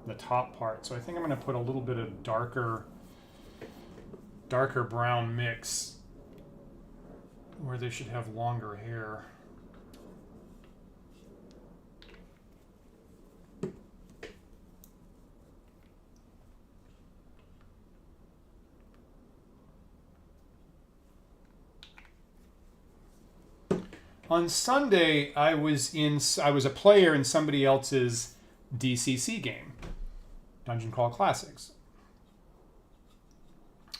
the top part. So I think I'm going to put a little bit of darker brown mix where they should have longer hair. On Sunday, I was a player in somebody else's DCC game, Dungeon Crawl Classics.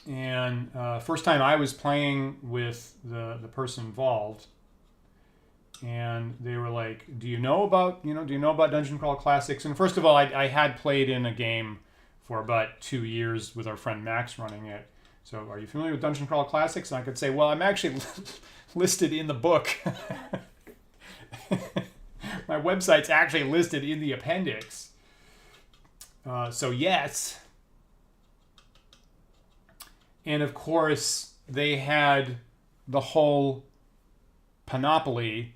And first time I was playing with the person involved, and they were like, "Do you know about Dungeon Crawl Classics?" And first of all, I had played in a game for about 2 years with our friend Max running it. So, are you familiar with Dungeon Crawl Classics? And I could say, well, I'm actually listed in the book. My website's actually listed in the appendix. So yes. And of course, they had the whole panoply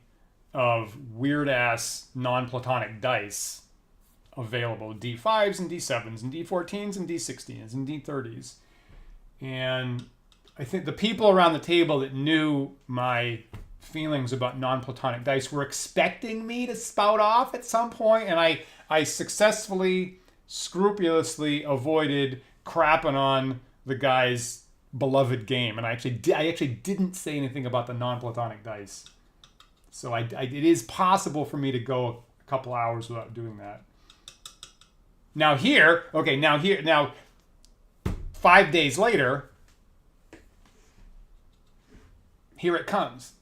of weird-ass non-platonic dice available. D5s and D7s and D14s and D16s and D30s. And I think the people around the table that knew my feelings about non-platonic dice were expecting me to spout off at some point, and I successfully, scrupulously avoided crapping on the guy's beloved game, and I actually didn't say anything about the non-platonic dice. So it is possible for me to go a couple hours without doing that. Now 5 days later, here it comes.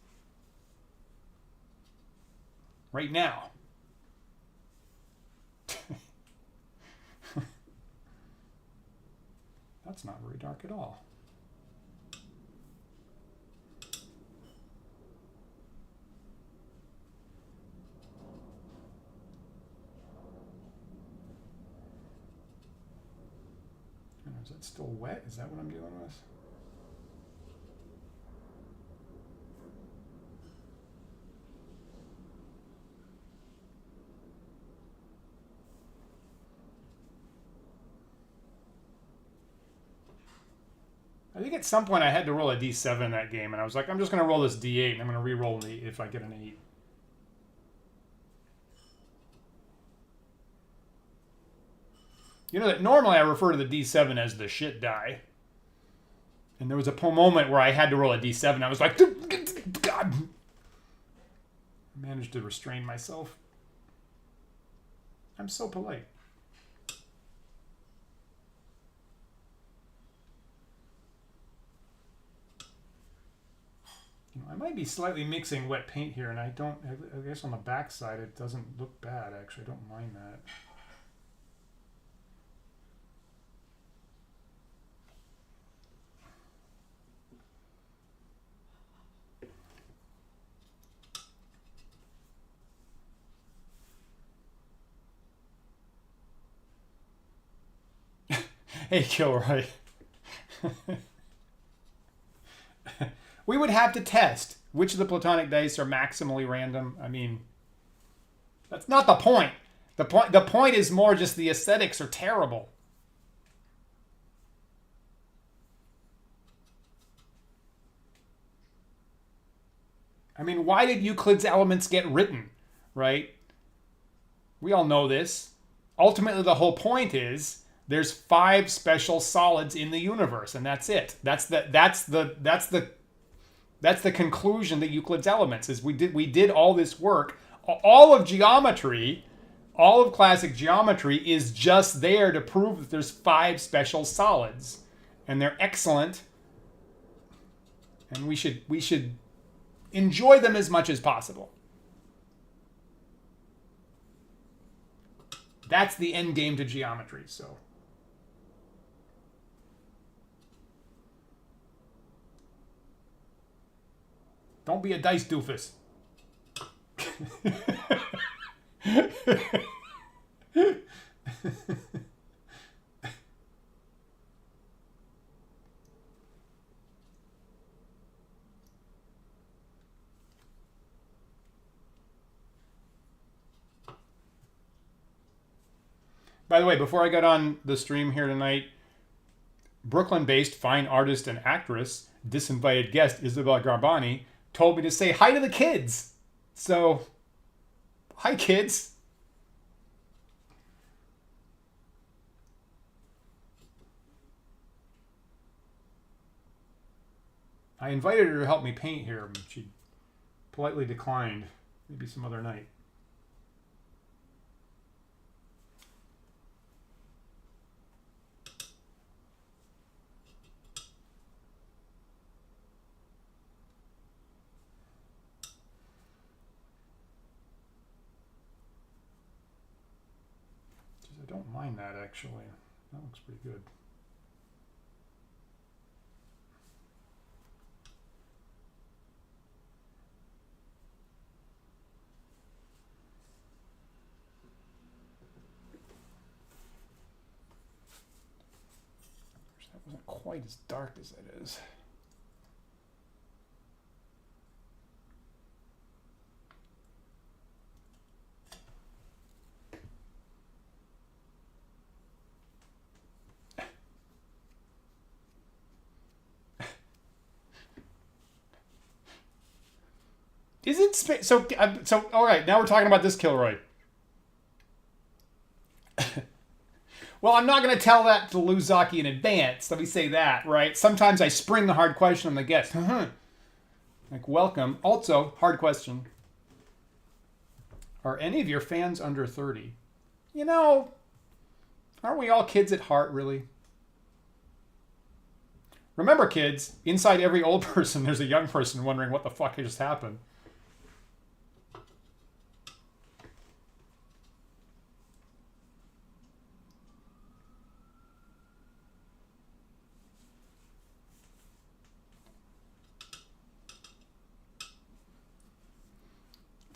Right now. That's not very dark at all. Is that still wet? Is that what I'm dealing with? I think at some point I had to roll a D7 in that game, and I was like, I'm just going to roll this D8, and I'm going to re-roll if I get an 8. You know that normally I refer to the D7 as the shit die. And there was a moment where I had to roll a D7. I was like, God. I managed to restrain myself. I'm so polite. I might be slightly mixing wet paint here, and I guess on the back side it doesn't look bad, actually. I don't mind that. Hey, Kilroy. We would have to test which of the platonic dice are maximally random. I mean, that's not the point. The point is more just the aesthetics are terrible. I mean, why did Euclid's Elements get written, right? We all know this. Ultimately, the whole point is there's 5 special solids in the universe, and that's it. That's the conclusion that Euclid's Elements is. We did all this work. All of geometry, all of classic geometry is just there to prove that there's 5 special solids, and they're excellent. And we should enjoy them as much as possible. That's the end game to geometry. So. Don't be a dice doofus. By the way, before I got on the stream here tonight, Brooklyn-based fine artist and actress, disinvited guest Isabelle Garbani, told me to say hi to the kids. So, hi kids. I invited her to help me paint here, but she politely declined. Maybe some other night. I don't mind that, actually. That looks pretty good. That wasn't quite as dark as that is. Is it so? All right. Now we're talking about this, Kilroy. Well, I'm not going to tell that to Luzaki in advance. Let me say that, right? Sometimes I spring the hard question on the guest. Like, welcome. Also, hard question. Are any of your fans under 30? You know, aren't we all kids at heart, really? Remember, kids, inside every old person, there's a young person wondering what the fuck just happened.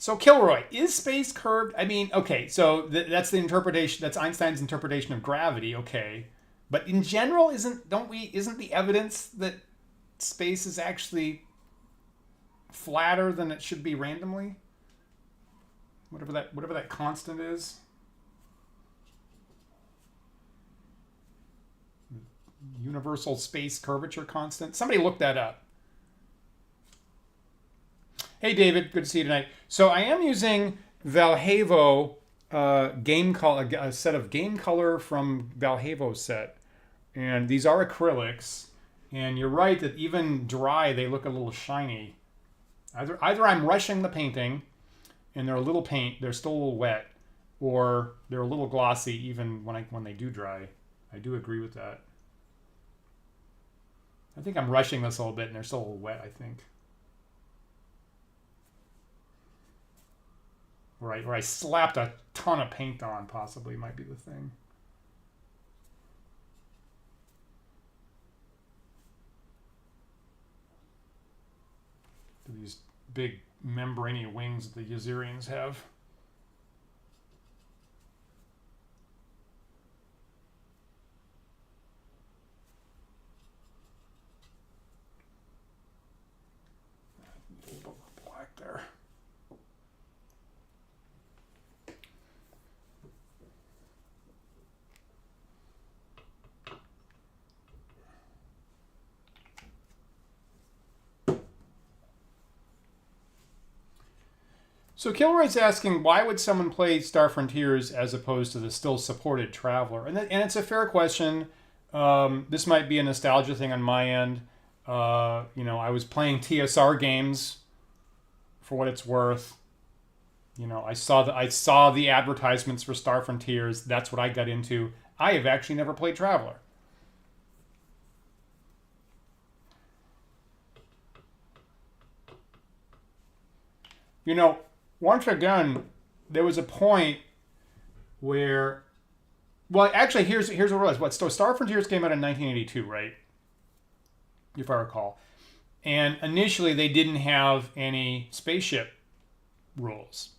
So Kilroy, is space curved? I mean, okay, so that's the interpretation. That's Einstein's interpretation of gravity. Okay, but in general, isn't the evidence that space is actually flatter than it should be randomly? Whatever that constant is. Universal space curvature constant. Somebody look that up. Hey, David. Good to see you tonight. So I am using Vallejo game color, a set of game color from Vallejo set. And these are acrylics. And you're right that even dry, they look a little shiny. Either I'm rushing the painting and they're a little they're still a little wet, or they're a little glossy even when they do dry. I do agree with that. I think I'm rushing this a little bit and they're still a little wet, I think. Or I slapped a ton of paint on, possibly, might be the thing. These big membraney wings that the Yazirians have. A little black there. So Kilroy's asking, why would someone play Star Frontiers as opposed to the still supported Traveler? And it's a fair question. This might be a nostalgia thing on my end. I was playing TSR games for what it's worth. I saw the advertisements for Star Frontiers. That's what I got into. I have actually never played Traveler. Once again, there was a point where, well, actually, here's what it was. So Star Frontiers came out in 1982, right? If I recall. And initially, they didn't have any spaceship rules.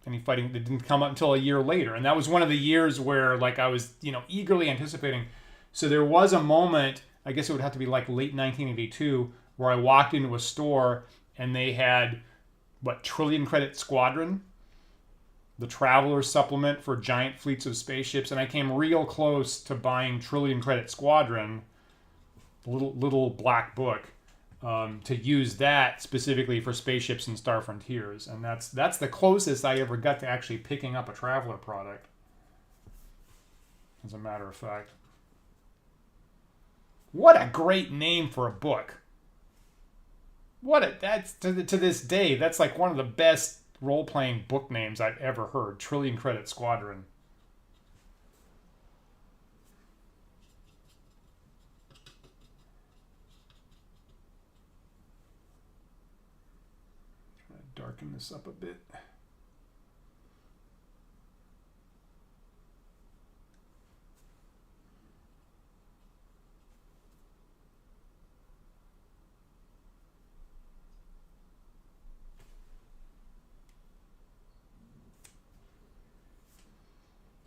Any fighting. They didn't come up until a year later. And that was one of the years where, I was, eagerly anticipating. So there was a moment, I guess it would have to be late 1982, where I walked into a store and they had Trillion Credit Squadron, the Traveler supplement for giant fleets of spaceships, and I came real close to buying Trillion Credit Squadron, little black book, to use that specifically for spaceships in Star Frontiers, and that's the closest I ever got to actually picking up a Traveler product, as a matter of fact. What a great name for a book. That's to this day, that's one of the best role-playing book names I've ever heard. Trillion Credit Squadron. Try to darken this up a bit.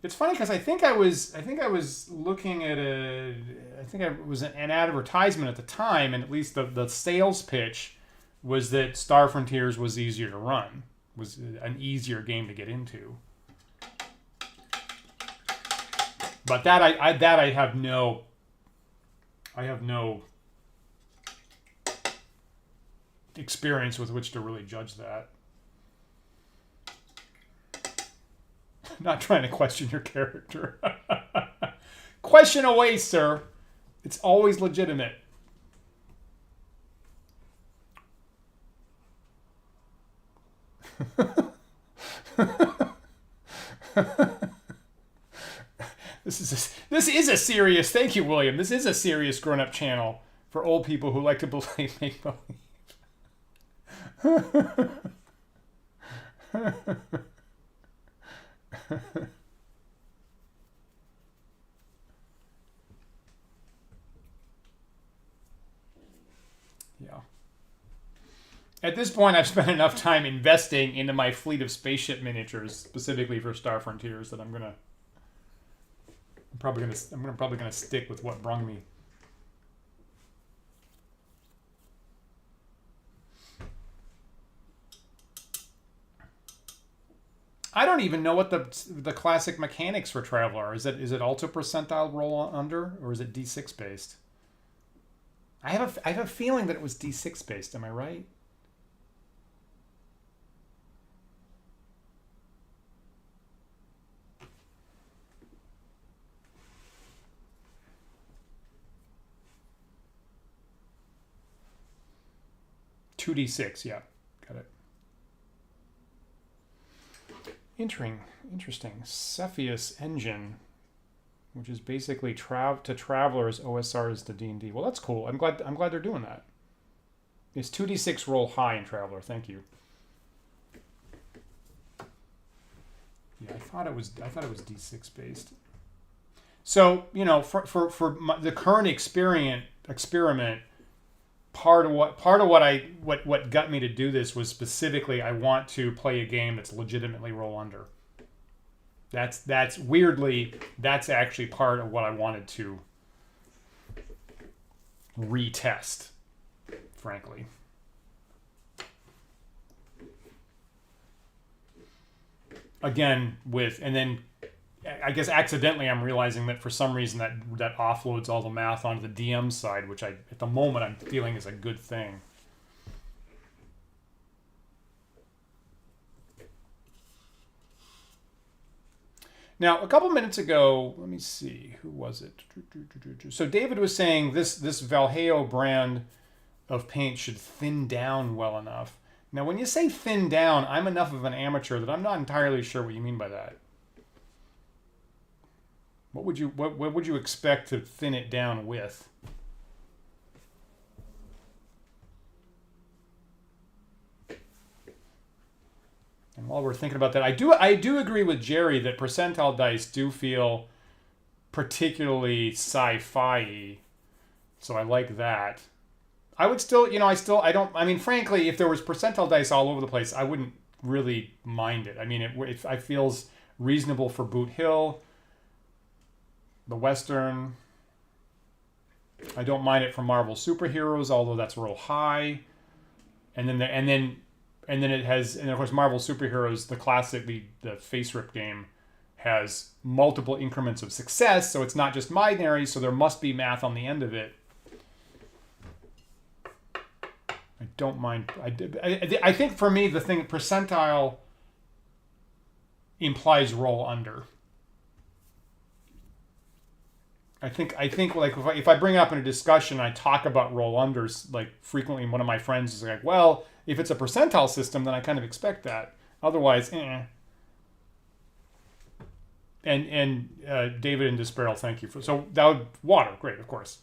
It's funny because I think I was looking at it was an advertisement at the time, and at least the sales pitch was that Star Frontiers was easier to run, was an easier game to get into. But I have no experience with which to really judge that. Not trying to question your character. Question away, sir. It's always legitimate. This is a serious. Thank you, William. This is a serious grown-up channel for old people who like to play make-believe. Yeah. At this point, I've spent enough time investing into my fleet of spaceship miniatures, specifically for Star Frontiers, that I'm probably gonna stick with what brung me. I don't even know what the classic mechanics for Traveler are. Is it also percentile roll under, or is it D6 based? I have a feeling that it was D6 based. Am I right? Two D6, yeah, got it. Interesting. Cepheus engine, which is basically to travelers OSRs to D&D. Well, that's cool. I'm glad they're doing that. It's 2d6 roll high in Traveler. Thank you. Yeah, I thought it was D6 based. So, you know, for the current experiment, part of what got me to do this was specifically I want to play a game that's legitimately roll under. That's weirdly, that's actually part of what I wanted to retest, frankly. Again, and then I guess accidentally I'm realizing that for some reason that offloads all the math onto the DM side, which at the moment I'm feeling is a good thing. Now, a couple minutes ago, let me see, who was it? So David was saying this Vallejo brand of paint should thin down well enough. Now, when you say thin down, I'm enough of an amateur that I'm not entirely sure what you mean by that. What would you expect to thin it down with? And while we're thinking about that, I do agree with Jerry that percentile dice do feel particularly sci-fi-y. So I like that. I would still, I mean, frankly, if there was percentile dice all over the place, I wouldn't really mind it. I mean, it feels reasonable for Boot Hill, the Western. I don't mind it for Marvel Superheroes, although that's real high. And then it has, and of course, Marvel Superheroes, the classic, the face rip game, has multiple increments of success, so it's not just binary, so there must be math on the end of it. I don't mind. I think for me, the thing, percentile implies roll under. I think like if I bring it up in a discussion, I talk about roll unders like frequently. One of my friends is like, "Well, if it's a percentile system, then I kind of expect that. Otherwise, eh." And David and Disparel, thank you for that would water, great, of course.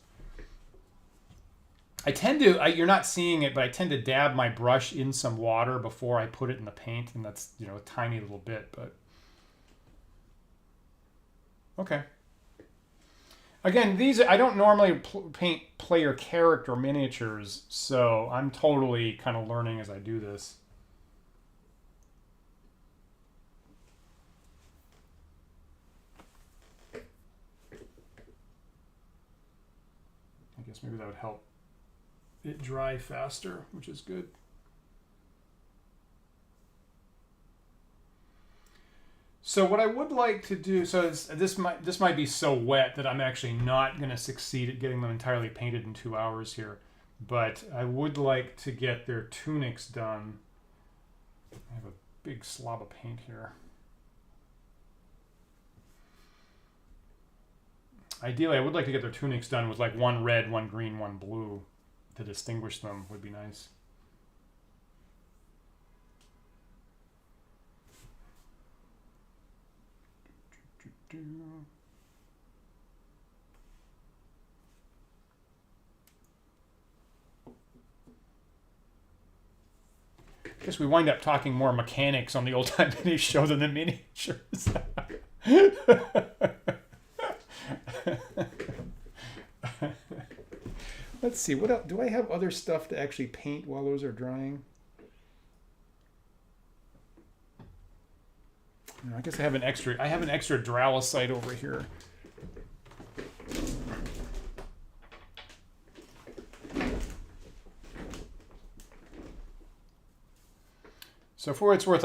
I tend to you're not seeing it, but I tend to dab my brush in some water before I put it in the paint, and that's a tiny little bit, but okay. Again, I don't normally paint player character miniatures, so I'm totally kind of learning as I do this. I guess maybe that would help it dry faster, which is good. So what I would like to do, so this might be so wet that I'm actually not going to succeed at getting them entirely painted in 2 hours here, but I would like to get their tunics done. I have a big slob of paint here. Ideally, I would like to get their tunics done with like one red, one green, one blue to distinguish them would be nice. I guess we wind up talking more mechanics on the Old Time Mini show than the miniatures. Let's see, what else? Do I have other stuff to actually paint while those are drying? I guess I have an extra Drowsite over here. So for what it's worth,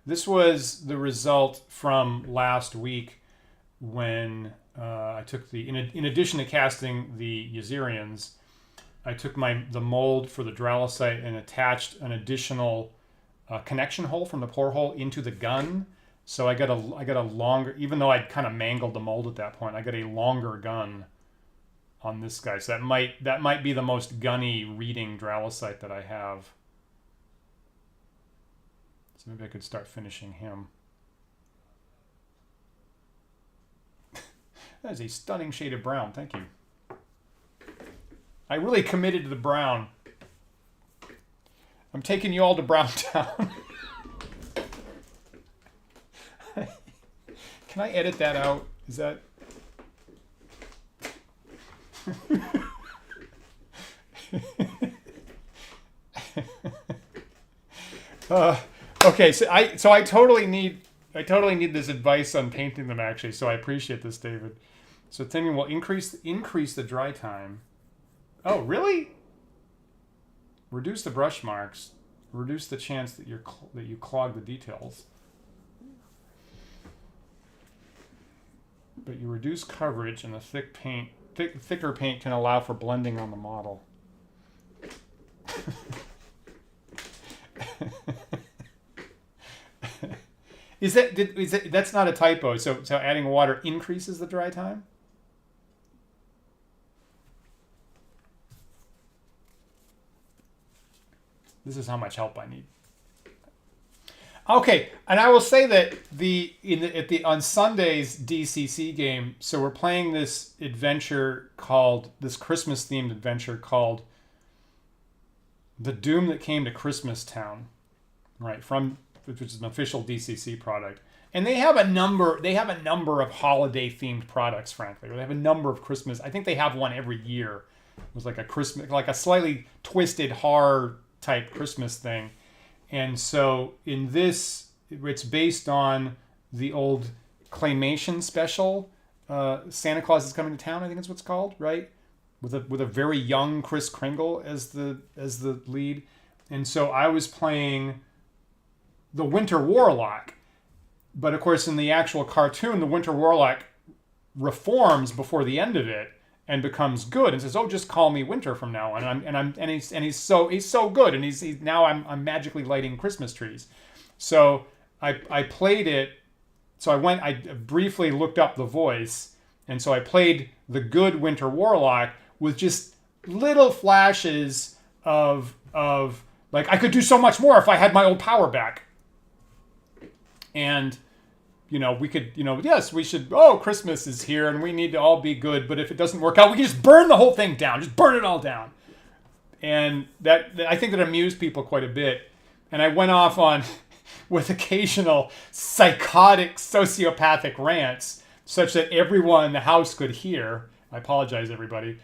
this was the result from last week when I took in addition to casting the Yazirians, I took the mold for the Dralosite and attached an additional connection hole from the porthole into the gun. So I got a longer, even though I'd kind of mangled the mold at that point, I got a longer gun on this guy. So that might be the most gunny reading Dralosite that I have. So maybe I could start finishing him. That is a stunning shade of brown. Thank you. I really committed to the brown. I'm taking you all to Brown Town. Can I edit that out? Is that... Okay, so I totally need this advice on painting them, actually. So I appreciate this, David. So thinking will increase the dry time. Oh, really? Reduce the brush marks. Reduce the chance that you clog the details. But you reduce coverage, and the thicker paint can allow for blending on the model. That's not a typo? So adding water increases the dry time? This is how much help I need. Okay, and I will say that on Sunday's DCC game, so we're playing this Christmas themed adventure called The Doom That Came to Christmas Town, right? Which is an official DCC product. And they have a number of holiday themed products, frankly. They have a number of Christmas. I think they have one every year. It was like a slightly twisted horror type Christmas thing. And so in this, it's based on the old claymation special, Santa Claus is Coming to Town, I think that's what it's called, right? With a very young Kris Kringle as the lead. And so I was playing the Winter Warlock. But of course in the actual cartoon, the Winter Warlock reforms before the end of it and becomes good and says, "Oh, just call me Winter from now on." And he's so good, and he's now I'm magically lighting Christmas trees. So I played it. So I briefly looked up the voice, and so I played the good Winter Warlock with just little flashes of like I could do so much more if I had my old power back. And we could, yes, we should, Christmas is here and we need to all be good. But if it doesn't work out, we can just burn the whole thing down. Just burn it all down. And that I think that amused people quite a bit. And I went off on with occasional psychotic, sociopathic rants such that everyone in the house could hear. I apologize, everybody.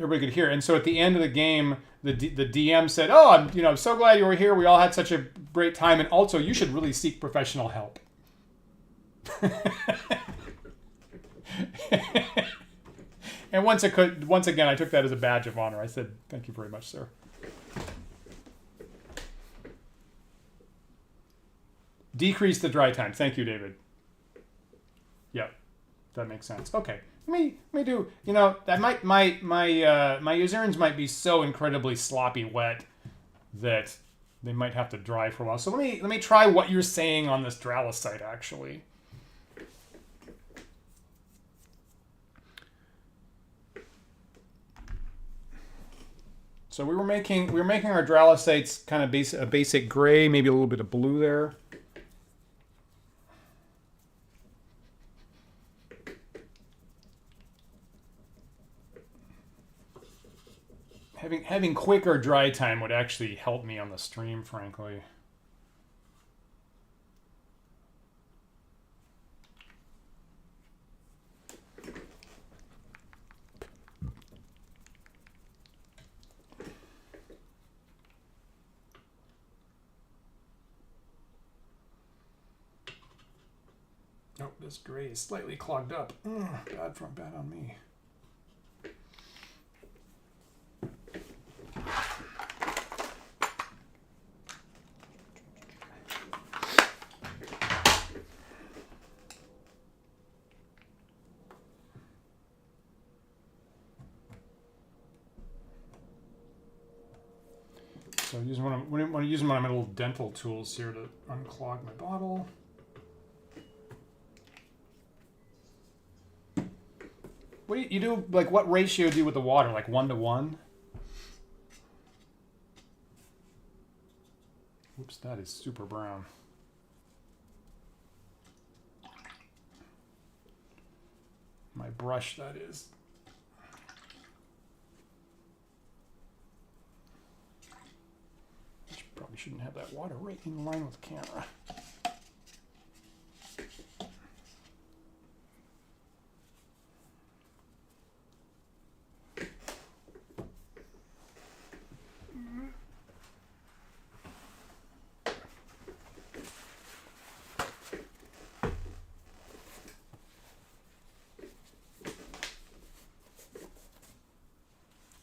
Everybody could hear. And so at the end of the game, the DM said, "Oh, I'm so glad you were here. We all had such a great time. And also, you should really seek professional help." And once again, I took that as a badge of honor. I said, "Thank you very much, sir." Decrease the dry time. Thank you, David. Yep, that makes sense. Okay, let me do. That my Yazirians might be so incredibly sloppy wet that they might have to dry for a while. So let me try what you're saying on this Dralosite actually. So we were making our Dralosites kind of a basic gray, maybe a little bit of blue there. Having quicker dry time would actually help me on the stream, frankly. Oh, this gray is slightly clogged up. Bad on me. use when I use my little dental tools here to unclog my bottle. What do you do? Like, what ratio do you with the water? Like 1 to 1? Oops, that is super brown. My brush, that is. Probably shouldn't have that water right in line with the camera.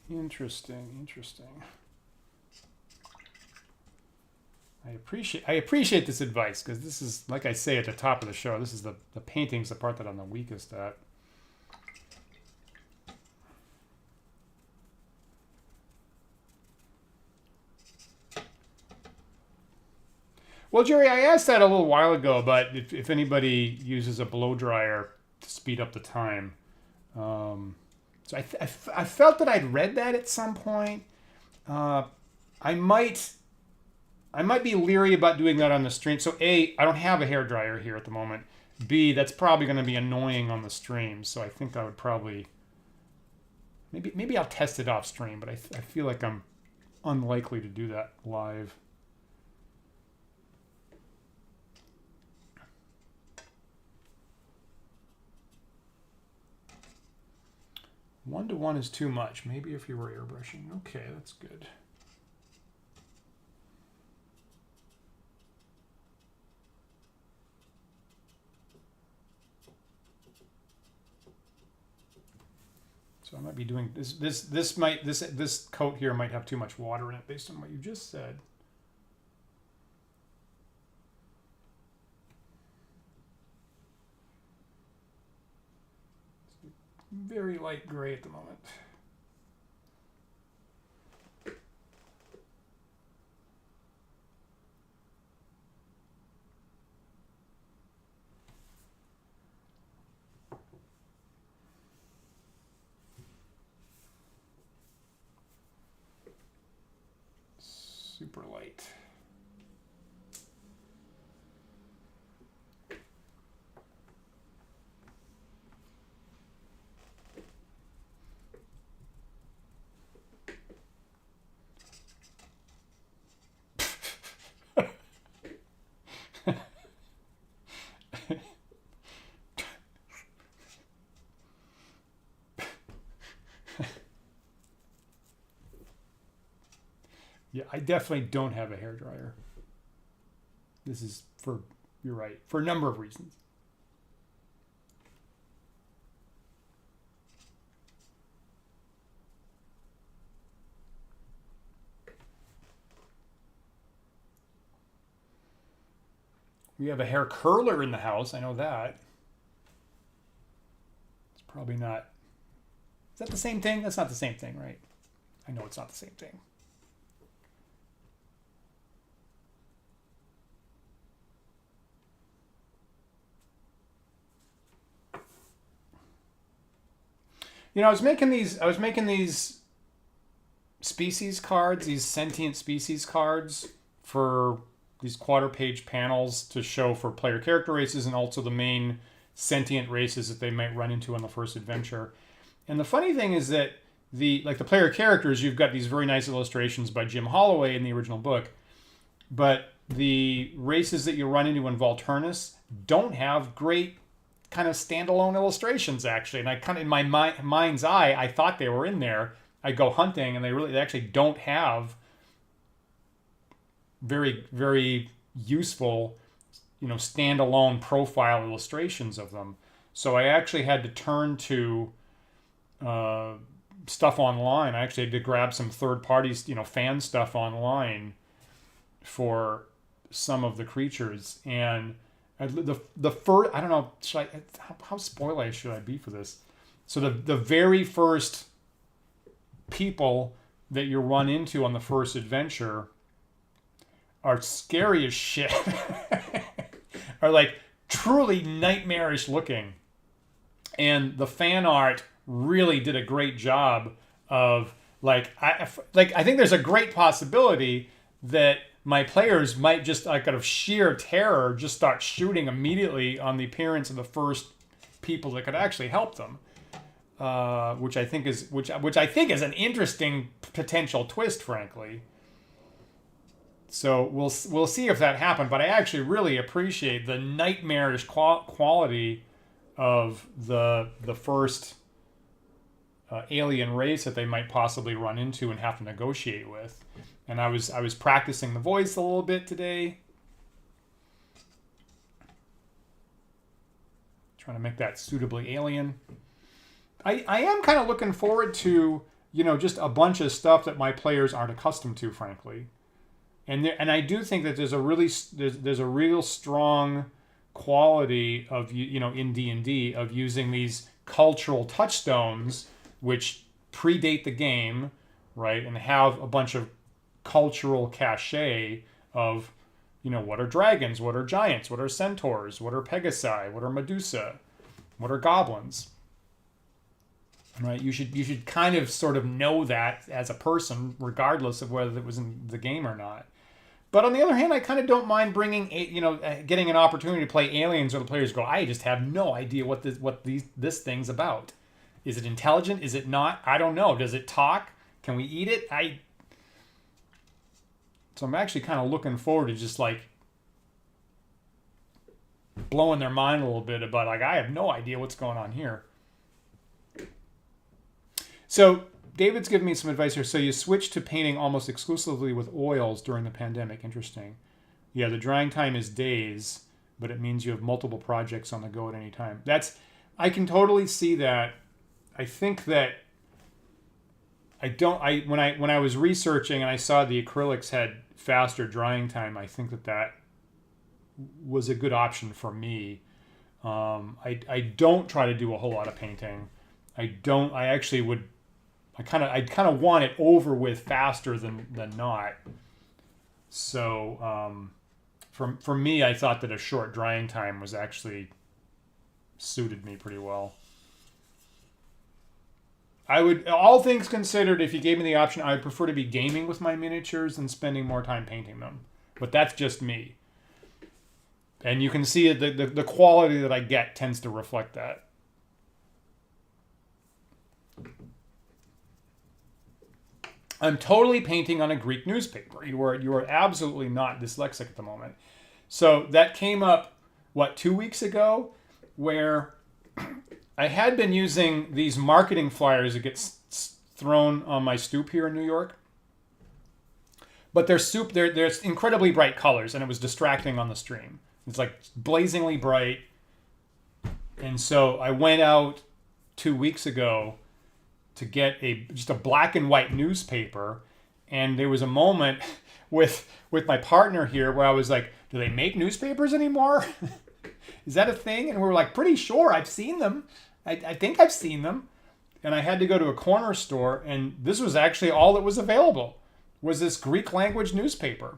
Interesting. I appreciate this advice, because this is, like I say at the top of the show, this is the painting's the part that I'm the weakest at. Well, Jerry, I asked that a little while ago, but if anybody uses a blow dryer to speed up the time. So I felt that I'd read that at some point. I might be leery about doing that on the stream. So A, I don't have a hairdryer here at the moment. B, that's probably going to be annoying on the stream. So I think I would probably, maybe I'll test it off stream, but I feel like I'm unlikely to do that live. One to one is too much. Maybe if you were airbrushing. Okay, that's good. So I might be doing this. This coat here might have too much water in it based on what you just said. Very light gray at the moment. Super light. Yeah, I definitely don't have a hairdryer. This is you're right, for a number of reasons. We have a hair curler in the house, I know that. It's probably not. Is that the same thing? That's not the same thing, right? I know it's not the same thing. You know, I was making these species cards, these sentient species cards for these quarter-page panels to show for player character races and also the main sentient races that they might run into on the first adventure. And the funny thing is that the player characters, you've got these very nice illustrations by Jim Holloway in the original book, but the races that you run into in Volturnus don't have great kind of standalone illustrations, actually. And I kind of, in my mind's eye, I thought they were in there. I go hunting and they actually don't have very, very useful, standalone profile illustrations of them. So I actually had to turn to stuff online. I actually had to grab some third parties, fan stuff online for some of the creatures. And the first, I don't know, how spoiler should I be for this? So the very first people that you run into on the first adventure are scary as shit. Are like truly nightmarish looking. And the fan art really did a great job of I think there's a great possibility that my players might just like out of sheer terror just start shooting immediately on the appearance of the first people that could actually help them, which I think is an interesting potential twist, frankly. So we'll see if that happened. But I actually really appreciate the nightmarish quality of the first alien race that they might possibly run into and have to negotiate with. And I was practicing the voice a little bit today, trying to make that suitably alien. I am kind of looking forward to, just a bunch of stuff that my players aren't accustomed to, frankly. And I do think that there's a real strong quality of, in D&D of using these cultural touchstones which predate the game, right, and have a bunch of cultural cachet of, what are dragons, what are giants, what are centaurs, what are pegasi, what are medusa, what are goblins, right? You should kind of sort of know that as a person, regardless of whether it was in the game or not. But on the other hand, I kind of don't mind bringing, getting an opportunity to play aliens where the players go, I just have no idea what this thing's about. Is it intelligent? Is it not? I don't know. Does it talk? Can we eat it? So I'm actually kind of looking forward to just like blowing their mind a little bit about I have no idea what's going on here. So David's given me some advice here. So you switched to painting almost exclusively with oils during the pandemic. Interesting. Yeah, the drying time is days, but it means you have multiple projects on the go at any time. I can totally see that. I think that when I was researching and I saw the acrylics had faster drying time, I think that was a good option for me. I don't try to do a whole lot of painting. I kind of want it over with faster than not. So for me, I thought that a short drying time was actually suited me pretty well. I would, all things considered, if you gave me the option, I would prefer to be gaming with my miniatures than spending more time painting them. But that's just me. And you can see the quality that I get tends to reflect that. I'm totally painting on a Greek newspaper. You are absolutely not dyslexic at the moment. So that came up, 2 weeks ago, where I had been using these marketing flyers that get thrown on my stoop here in New York. But they're incredibly bright colors, and it was distracting on the stream. It's like blazingly bright. And so I went out 2 weeks ago to get just a black and white newspaper, and there was a moment with my partner here where I was like, do they make newspapers anymore? Is that a thing? And we were like, pretty sure. I've seen them. I think I've seen them. And I had to go to a corner store, and this was actually all that was available, was this Greek language newspaper.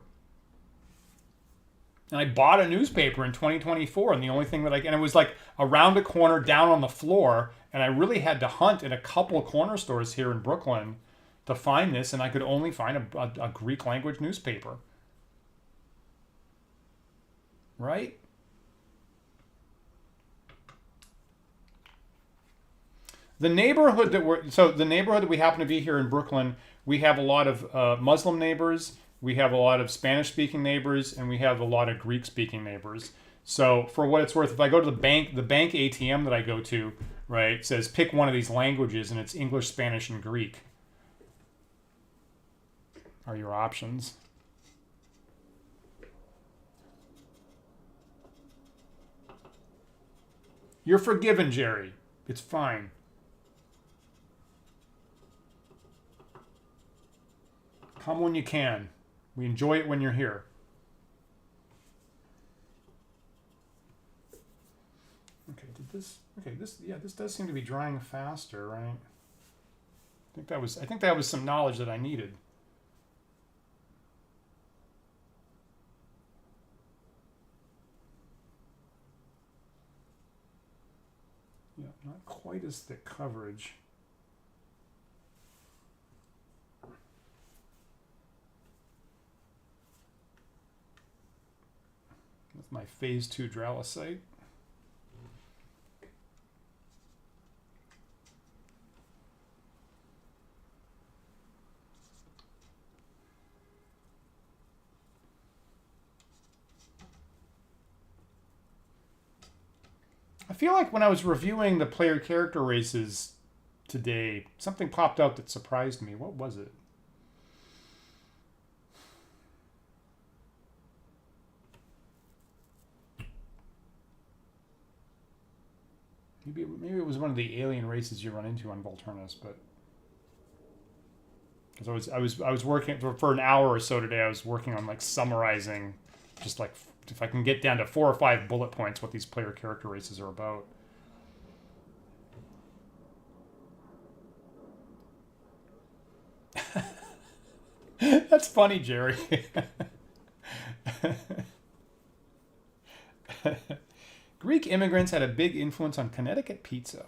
And I bought a newspaper in 2024, and the only thing and it was like around a corner down on the floor, and I really had to hunt in a couple of corner stores here in Brooklyn to find this, and I could only find a Greek language newspaper. Right? The neighborhood that we happen to be here in Brooklyn, we have a lot of Muslim neighbors, we have a lot of Spanish-speaking neighbors, and we have a lot of Greek-speaking neighbors. So for what it's worth, if I go to the bank ATM that I go to, right, it says pick one of these languages, and it's English, Spanish, and Greek are your options. You're forgiven, Jerry. It's fine. Come when you can. We enjoy it when you're here. Okay, this does seem to be drying faster, right? I think that was some knowledge that I needed. quite as thick coverage. With my phase 2 dralosite. I feel like when I was reviewing the player character races today, something popped out that surprised me. What was it? Maybe it was one of the alien races you run into on Volturnus, but because I was working for an hour or so today. I was working on like summarizing, just like if I can get down to 4 or 5 bullet points, what these player character races are about. That's funny, Jerry. Greek immigrants had a big influence on Connecticut pizza.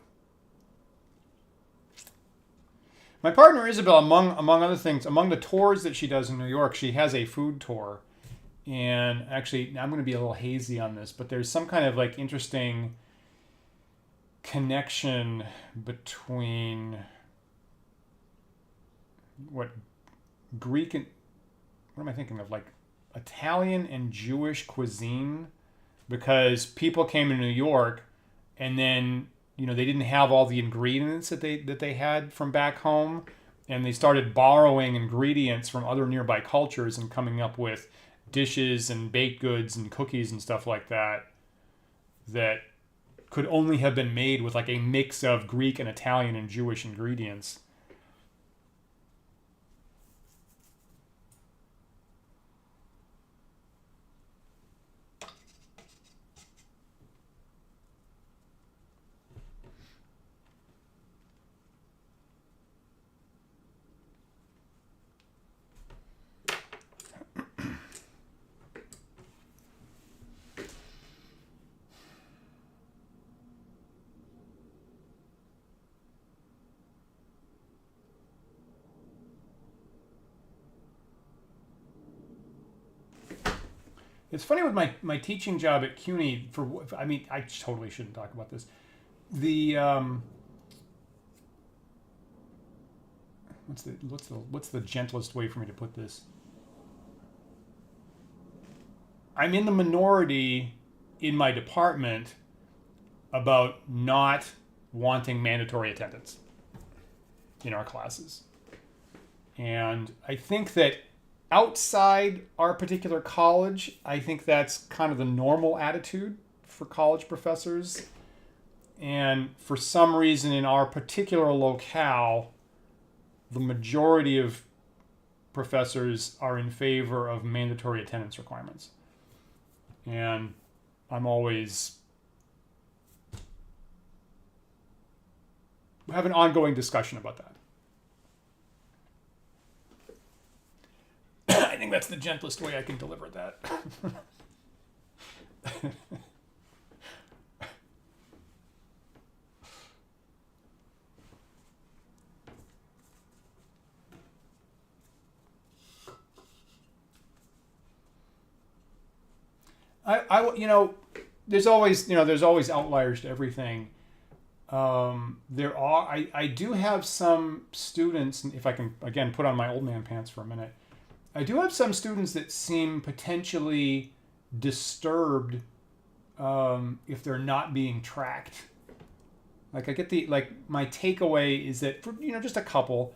My partner Isabelle, among other things, among the tours that she does in New York, she has a food tour. And actually, I'm going to be a little hazy on this, but there's some kind of like interesting connection between what Greek and what am I thinking of? Like Italian and Jewish cuisine, because people came to New York and then, you know, they didn't have all the ingredients that they had from back home, and they started borrowing ingredients from other nearby cultures and coming up with dishes and baked goods and cookies and stuff like that that could only have been made with like a mix of Greek and Italian and Jewish ingredients. It's funny with my teaching job at CUNY. I mean, I totally shouldn't talk about this. The what's the gentlest way for me to put this? I'm in the minority in my department about not wanting mandatory attendance in our classes, and I think that outside our particular college, I think that's kind of the normal attitude for college professors. And for some reason in our particular locale, the majority of professors are in favor of mandatory attendance requirements. And I'm always have an ongoing discussion about that. I think that's the gentlest way I can deliver that. there's always outliers to everything. I do have some students, if I can again put on my old man pants for a minute. I do have some students that seem potentially disturbed if they're not being tracked. Like I get my takeaway is that for just a couple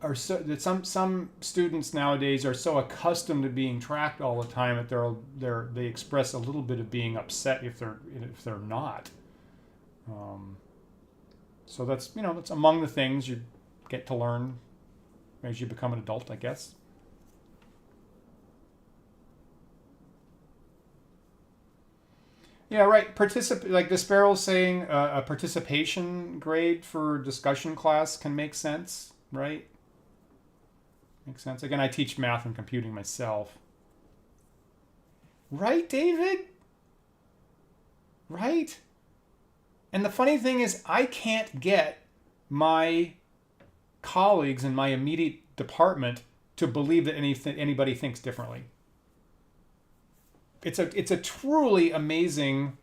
are so that some students nowadays are so accustomed to being tracked all the time that they express a little bit of being upset if they're not. So that's among the things you get to learn as you become an adult, I guess. Yeah, right. Like the Sparrow's saying, a participation grade for discussion class can make sense, right? Makes sense. Again, I teach math and computing myself. Right, David? Right? And the funny thing is, I can't get my colleagues in my immediate department to believe that anybody thinks differently. It's a truly amazing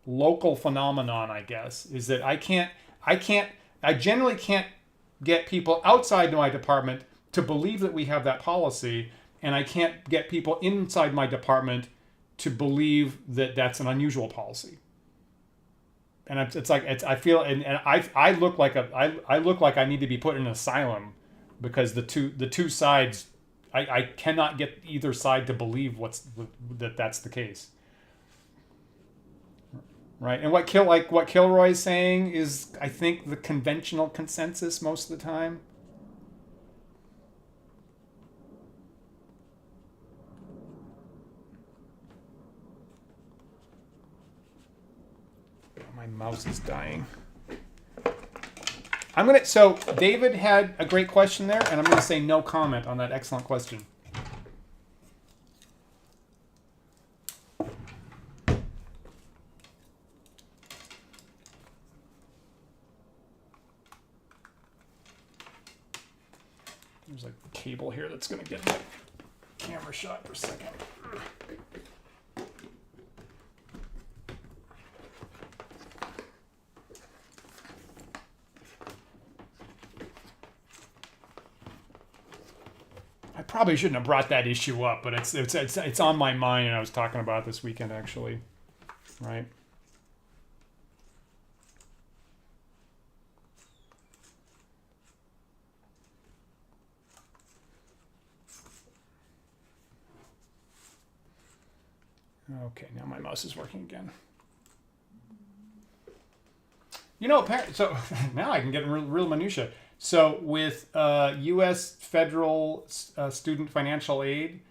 local phenomenon, I guess, is that I generally can't get people outside my department to believe that we have that policy, and I can't get people inside my department to believe that that's an unusual policy. And I feel and I look like I look like I need to be put in an asylum, because the two sides, I cannot get either side to believe that's the case. Right. And what Kilroy's saying is, I think, the conventional consensus most of the time. My mouse is dying. So David had a great question there, and I'm gonna say no comment on that excellent question. There's a cable here that's gonna get my camera shot for a second. I probably shouldn't have brought that issue up, but it's on my mind, and I was talking about it this weekend, actually. Right? Okay, now my mouse is working again. You know, so now I can get real minutia. So with U.S. federal student financial aid,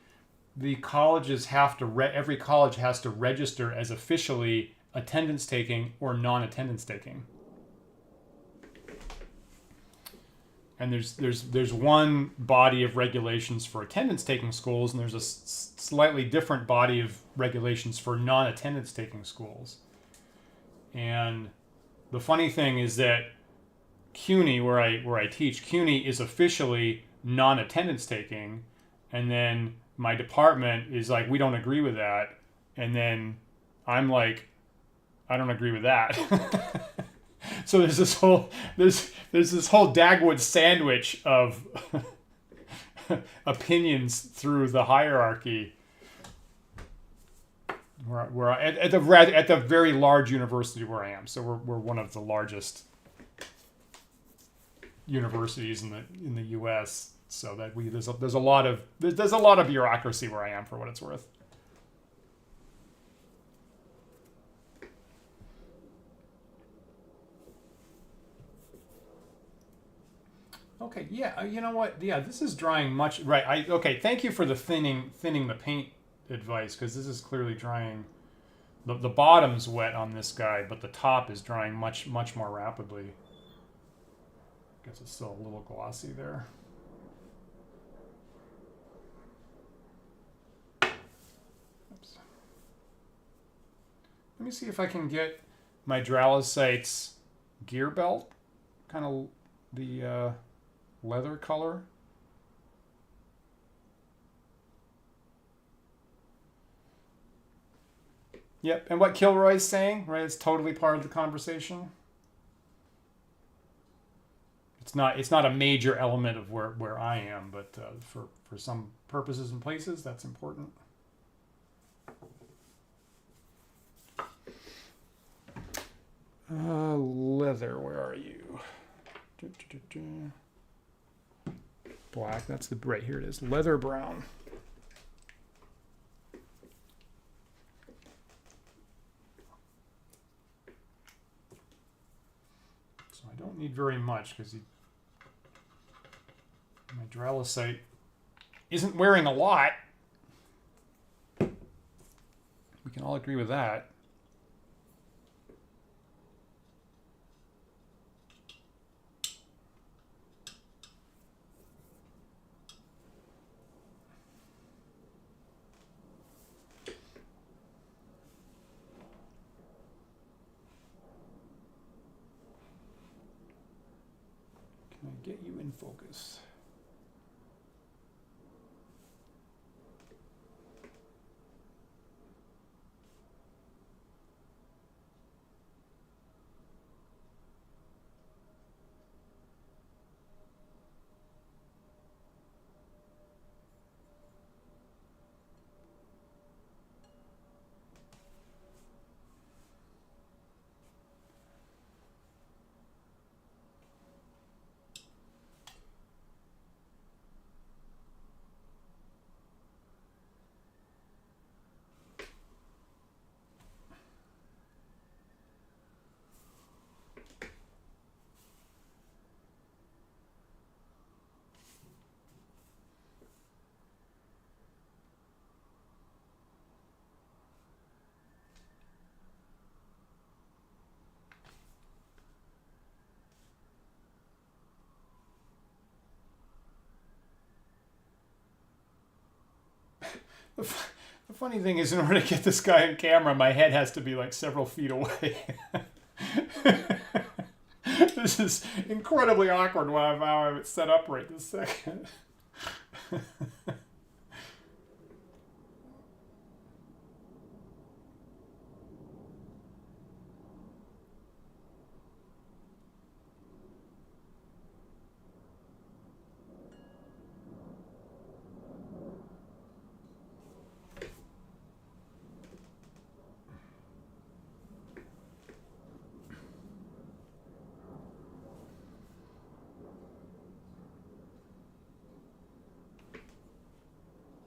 the colleges have to every college has to register as officially attendance taking or non-attendance taking. And there's one body of regulations for attendance taking schools, and there's a slightly different body of regulations for non-attendance taking schools. And the funny thing is that CUNY, where I teach, CUNY is officially non-attendance taking, and then my department is like, we don't agree with that, and then I'm like, I don't agree with that. So there's this whole Dagwood sandwich of opinions through the hierarchy. Where at the very large university where I am, so we're one of the largest universities in the U.S. So that there's a lot of bureaucracy where I am, for what it's worth. Okay, yeah, you know what? Yeah, this is drying much. Right. Okay. Thank you for the thinning the paint advice, because this is clearly drying. The bottom's wet on this guy, but the top is drying much more rapidly. Guess it's still a little glossy there. Oops. Let me see if I can get my Dralisite's gear belt, kind of the leather color. Yep, and what Kilroy's saying, right, it's totally part of the conversation. It's not a major element of where I am, but for some purposes and places, that's important. Leather, where are you? Black, that's right here it is. Leather brown. So I don't need very much, because my Dralisite isn't wearing a lot. We can all agree with that. Get you in focus. The funny thing is, in order to get this guy on camera, my head has to be like several feet away. This is incredibly awkward while I have it set up right this second.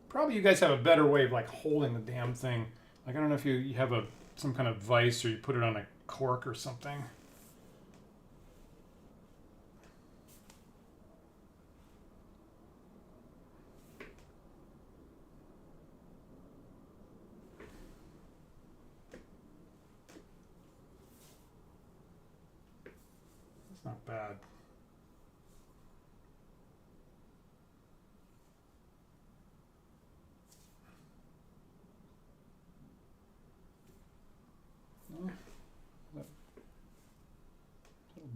Probably you guys have a better way of like holding the damn thing. Like I don't know if you have some kind of vise or you put it on a cork or something. It's not bad.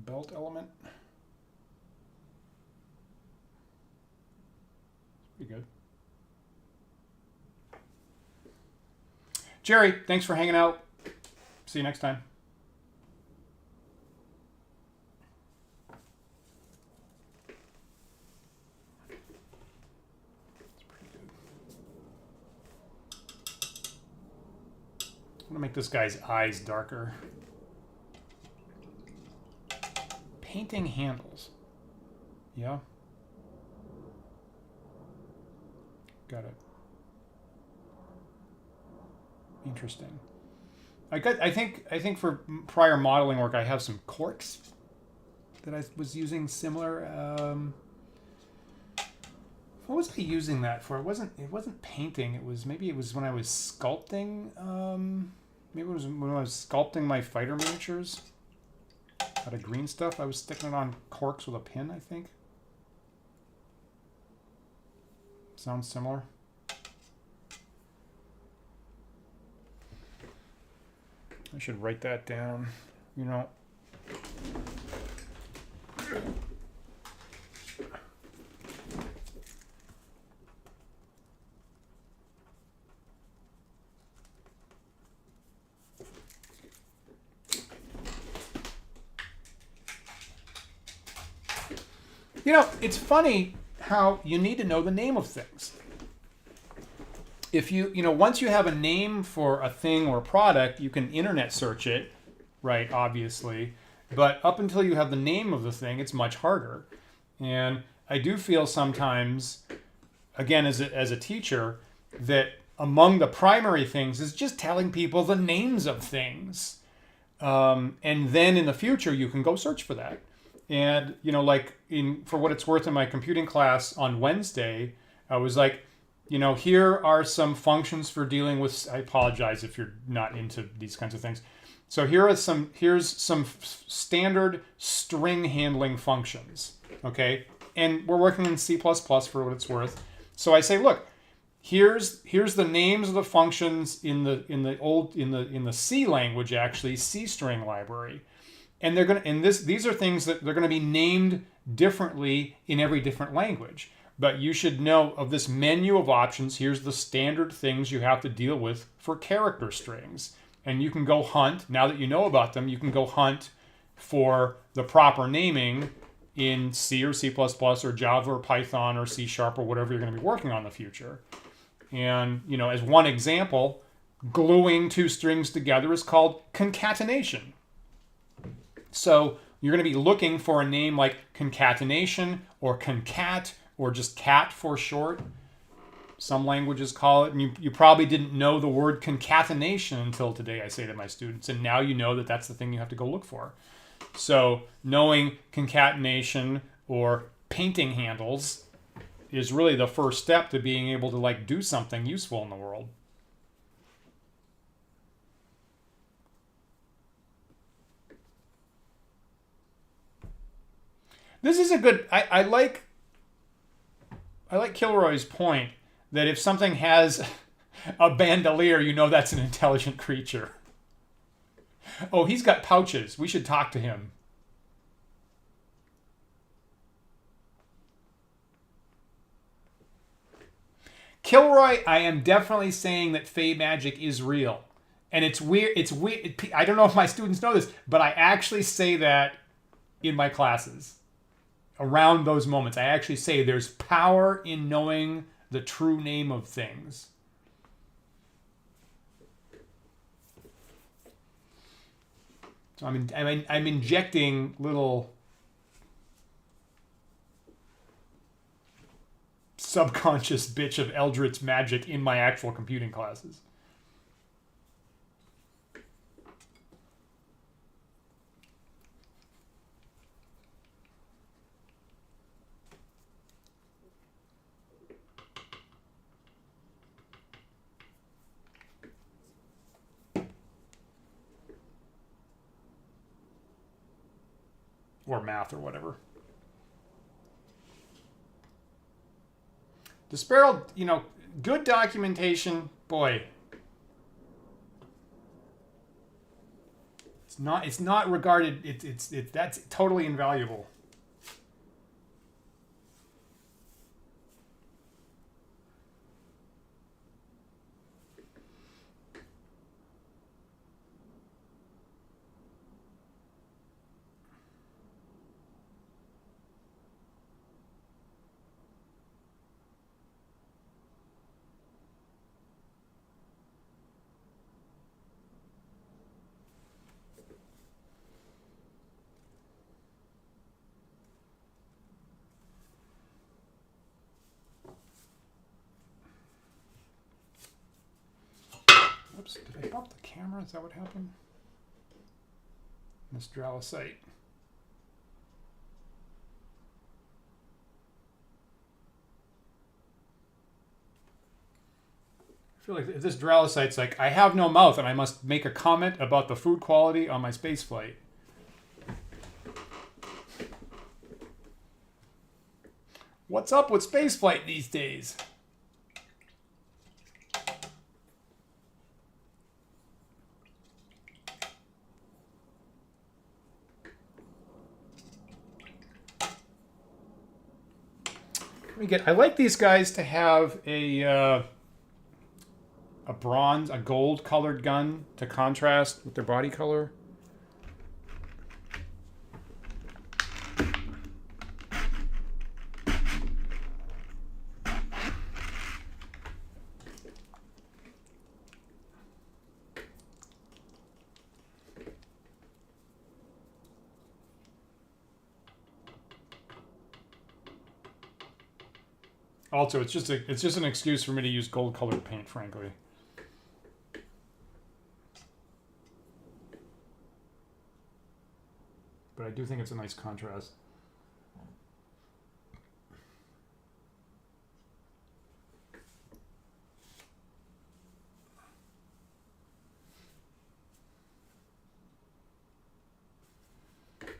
Belt element. Pretty good. Jerry, thanks for hanging out. See you next time. That's pretty good. I'm gonna make this guy's eyes darker. Painting handles. Yeah. Got it. Interesting. I think for prior modeling work I have some corks that I was using similar. What was I using that for? It wasn't painting. It was when I was sculpting. Maybe it was when I was sculpting my fighter miniatures. Out of green stuff. I was sticking it on corks with a pin, I think. Sounds similar. I should write that down. You know. You know, it's funny how you need to know the name of things. If once you have a name for a thing or a product, you can internet search it, right, obviously. But up until you have the name of the thing, it's much harder. And I do feel sometimes, again, as a teacher, that among the primary things is just telling people the names of things. And then in the future, you can go search for that. And, for what it's worth in my computing class on Wednesday, I was like, here are some functions for dealing with, I apologize if you're not into these kinds of things. So here's some standard string handling functions, okay? And we're working in C++ for what it's worth. So I say, look, here's the names of the functions in the C language, actually, C string library. And these are things that they're going to be named differently in every different language. But you should know of this menu of options, here's the standard things you have to deal with for character strings. And you can go hunt, now that you know about them, you can go hunt for the proper naming in C or C++ or Java or Python or C# or whatever you're going to be working on in the future. And, as one example, gluing two strings together is called concatenation. So you're going to be looking for a name like concatenation or concat or just cat for short. Some languages call it. And you probably didn't know the word concatenation until today, I say to my students. And now you know that that's the thing you have to go look for. So knowing concatenation or painting handles is really the first step to being able to do something useful in the world. This is a good, I like Kilroy's point that if something has a bandolier, that's an intelligent creature. Oh, he's got pouches. We should talk to him. Kilroy, I am definitely saying that Fey magic is real. And it's weird. It's weird. I don't know if my students know this, but I actually say that in my classes. Around those moments, I actually say there's power in knowing the true name of things. So I'm injecting little subconscious bits of Eldritch magic in my actual computing classes. Or math or whatever. Disparate, good documentation, boy. It's not regarded, that's totally invaluable. Oops, did I bump the camera? Is that what happened? Mistralisite. I feel like if this Dralisite's like, I have no mouth and I must make a comment about the food quality on my space flight. What's up with spaceflight these days? I like these guys to have a bronze, a gold colored gun to contrast with their body color. Also, it's just an excuse for me to use gold-colored paint, frankly. But I do think it's a nice contrast.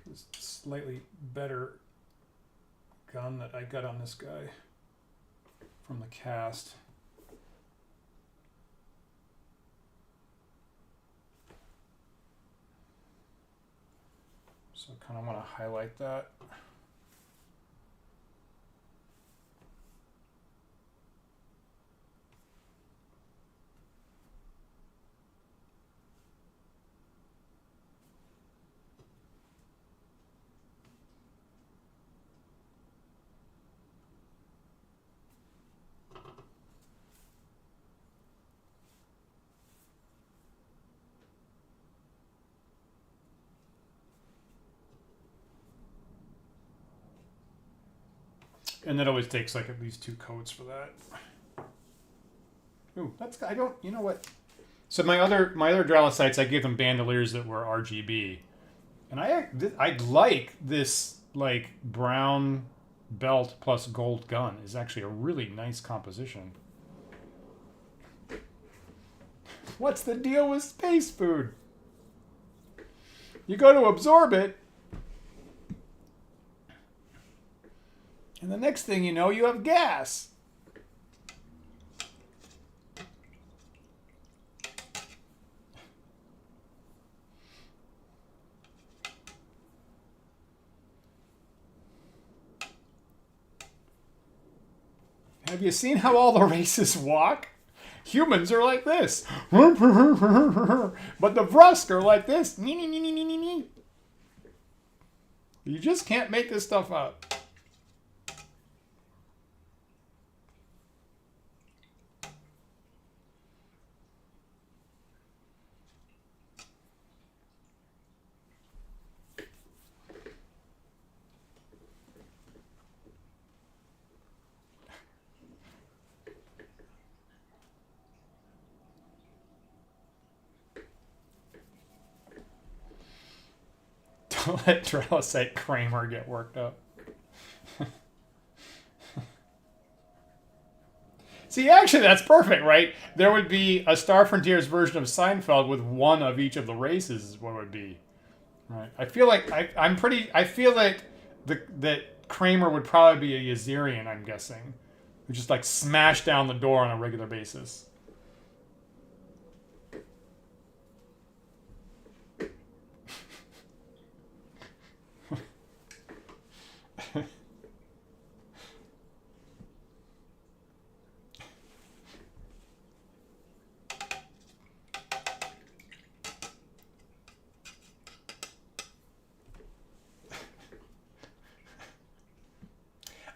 This slightly better gun that I got on this guy from the cast. So I kind of want to highlight that. And that always takes like at least 2 coats for that. Ooh, that's, I don't, you know what? So my other Dralicites, I gave them bandoliers that were RGB. And I like this like brown belt plus gold gun is actually a really nice composition. What's the deal with space food? You go to absorb it, and the next thing you know, you have gas. Have you seen how all the races walk? Humans are like this. But the Vrusk are like this. You just can't make this stuff up. Don't let Dralicite Kramer get worked up. See, actually, that's perfect, right? There would be a Star Frontiers version of Seinfeld with one of each of the races is what it would be. Right. I feel like I feel like that Kramer would probably be a Yazirian, I'm guessing. Who just like smash down the door on a regular basis.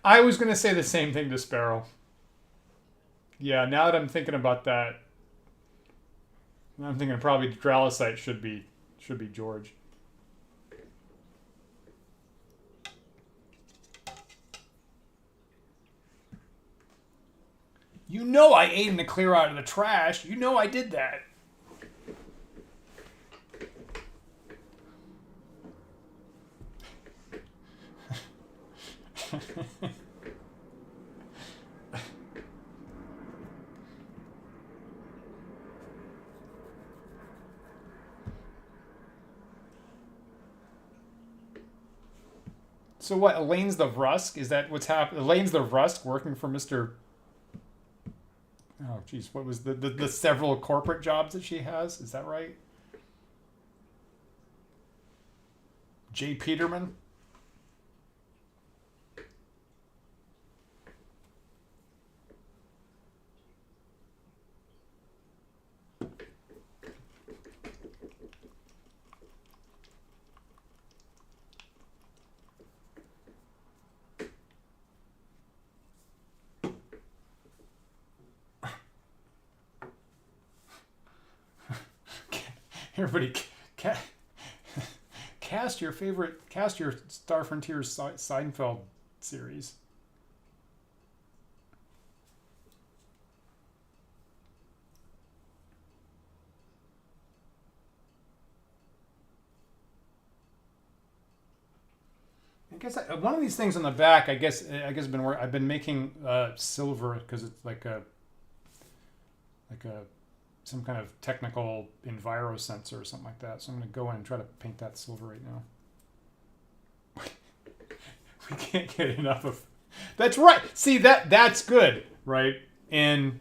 I was going to say the same thing to Sparrow. Yeah, now that I'm thinking about that, I'm thinking probably Dralicite should be George. You know I ate him to clear out of the trash. You know I did that. So what? Elaine's the Vrusk? Is that what's happening? Elaine's the Vrusk working for Mr. Oh, geez. What was the several corporate jobs that she has? Is that right? J. Peterman? Everybody, cast your Star Frontiers Seinfeld series. I guess one of these things on the back, I guess I've been making silver because it's like a some kind of technical enviro sensor or something like that. So I'm going to go in and try to paint that silver right now. We can't get enough of. That's right. See, that's good, right? And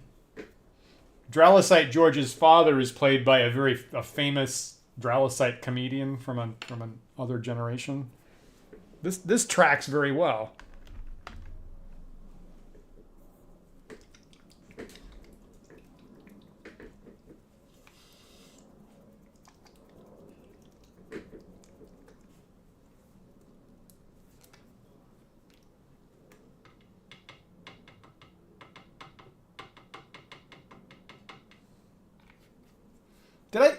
Dralicite George's father is played by a famous Dralicite comedian from an other generation. This tracks very well.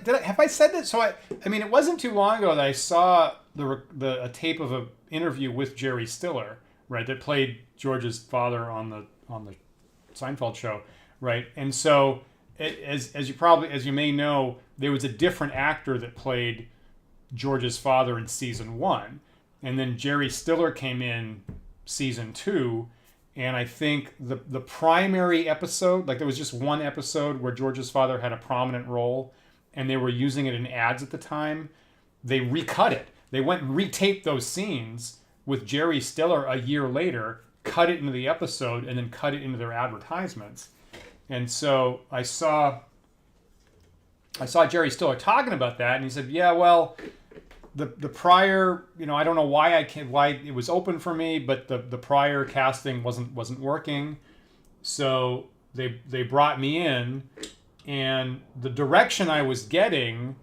Have I said that? So I mean, it wasn't too long ago that I saw a tape of an interview with Jerry Stiller, right? That played George's father on the Seinfeld show, right? And so, as you may know, there was a different actor that played George's father in season 1, and then Jerry Stiller came in season 2, and I think the primary episode, like there was just one episode where George's father had a prominent role, and they were using it in ads at the time. They recut it. They went and retaped those scenes with Jerry Stiller a year later, cut it into the episode, and then cut it into their advertisements. And so I saw Jerry Stiller talking about that, and he said, "Yeah, well, the prior, I don't know why it was open for me, but the prior casting wasn't working, so they brought me in, and the direction I was getting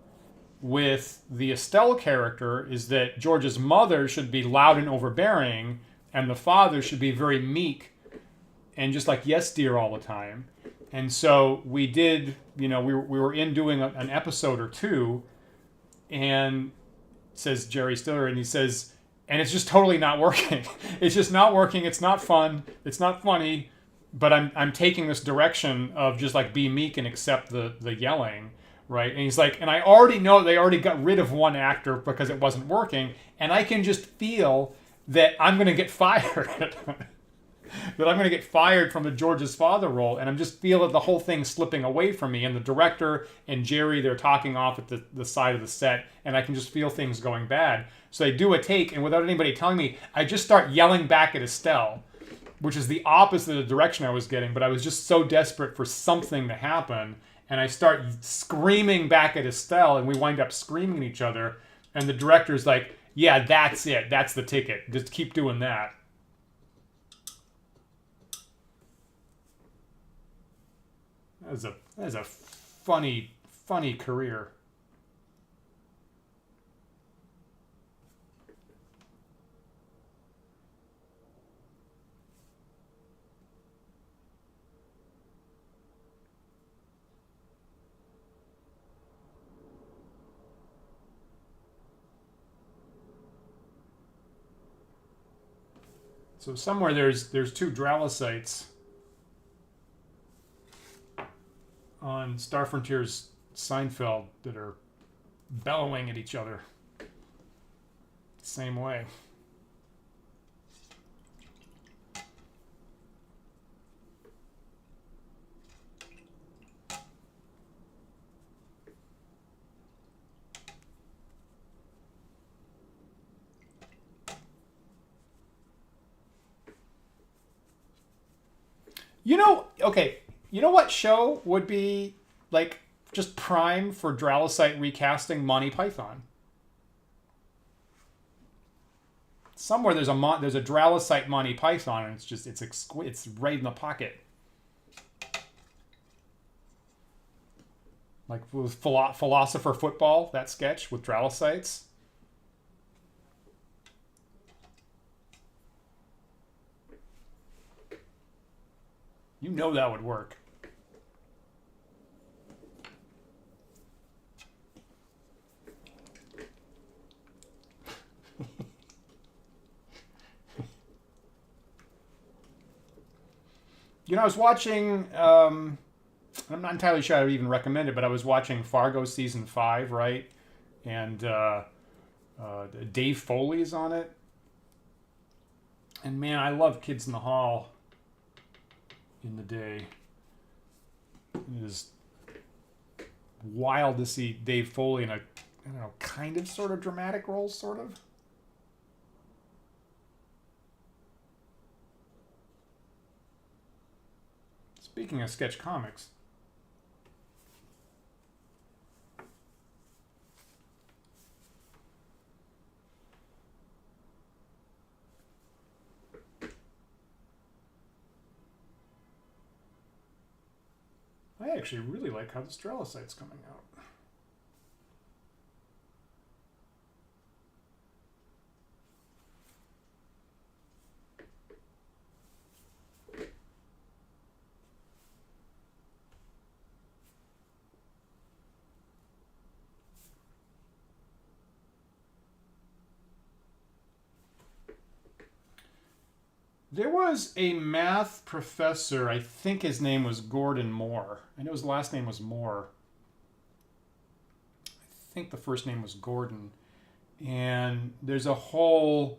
with the Estelle character is that George's mother should be loud and overbearing, and the father should be very meek and just like yes dear all the time." And so we did, we were in doing an episode or two, and says Jerry Stiller, and he says, and it's just totally not working. It's just not working. It's not fun. It's not funny. But I'm taking this direction of just like be meek and accept the yelling, right? And he's like, and I already know they already got rid of one actor because it wasn't working, and I can just feel that I'm going to get fired. That I'm going to get fired from the George's father role, and I'm just feeling the whole thing slipping away from me. And the director and Jerry, they're talking off at the side of the set, and I can just feel things going bad. So I do a take, and without anybody telling me, I just start yelling back at Estelle, which is the opposite of the direction I was getting, but I was just so desperate for something to happen, and I start screaming back at Estelle, and we wind up screaming at each other, and the director's like, "Yeah, that's it. That's the ticket. Just keep doing that." That is a funny career. So somewhere there's two Dralicites on Star Frontier's Seinfeld that are bellowing at each other the same way. Okay, you know what show would be like just prime for Dralicite recasting? Monty Python. Somewhere there's a Dralicite Monty Python, and it's right in the pocket. Like with Philosopher Football, that sketch with Dralicites. You know that would work. I was watching, I'm not entirely sure I would even recommend it, but I was watching Fargo season 5, right? And Dave Foley's on it. And man, I love Kids in the Hall in the day. It is wild to see Dave Foley in a, I don't know, kind of sort of dramatic role, sort of. Speaking of sketch comics, I actually really like how the Dralicite's coming out. There was a math professor, I think his name was Gordon Moore. I know his last name was Moore. I think the first name was Gordon. And there's a whole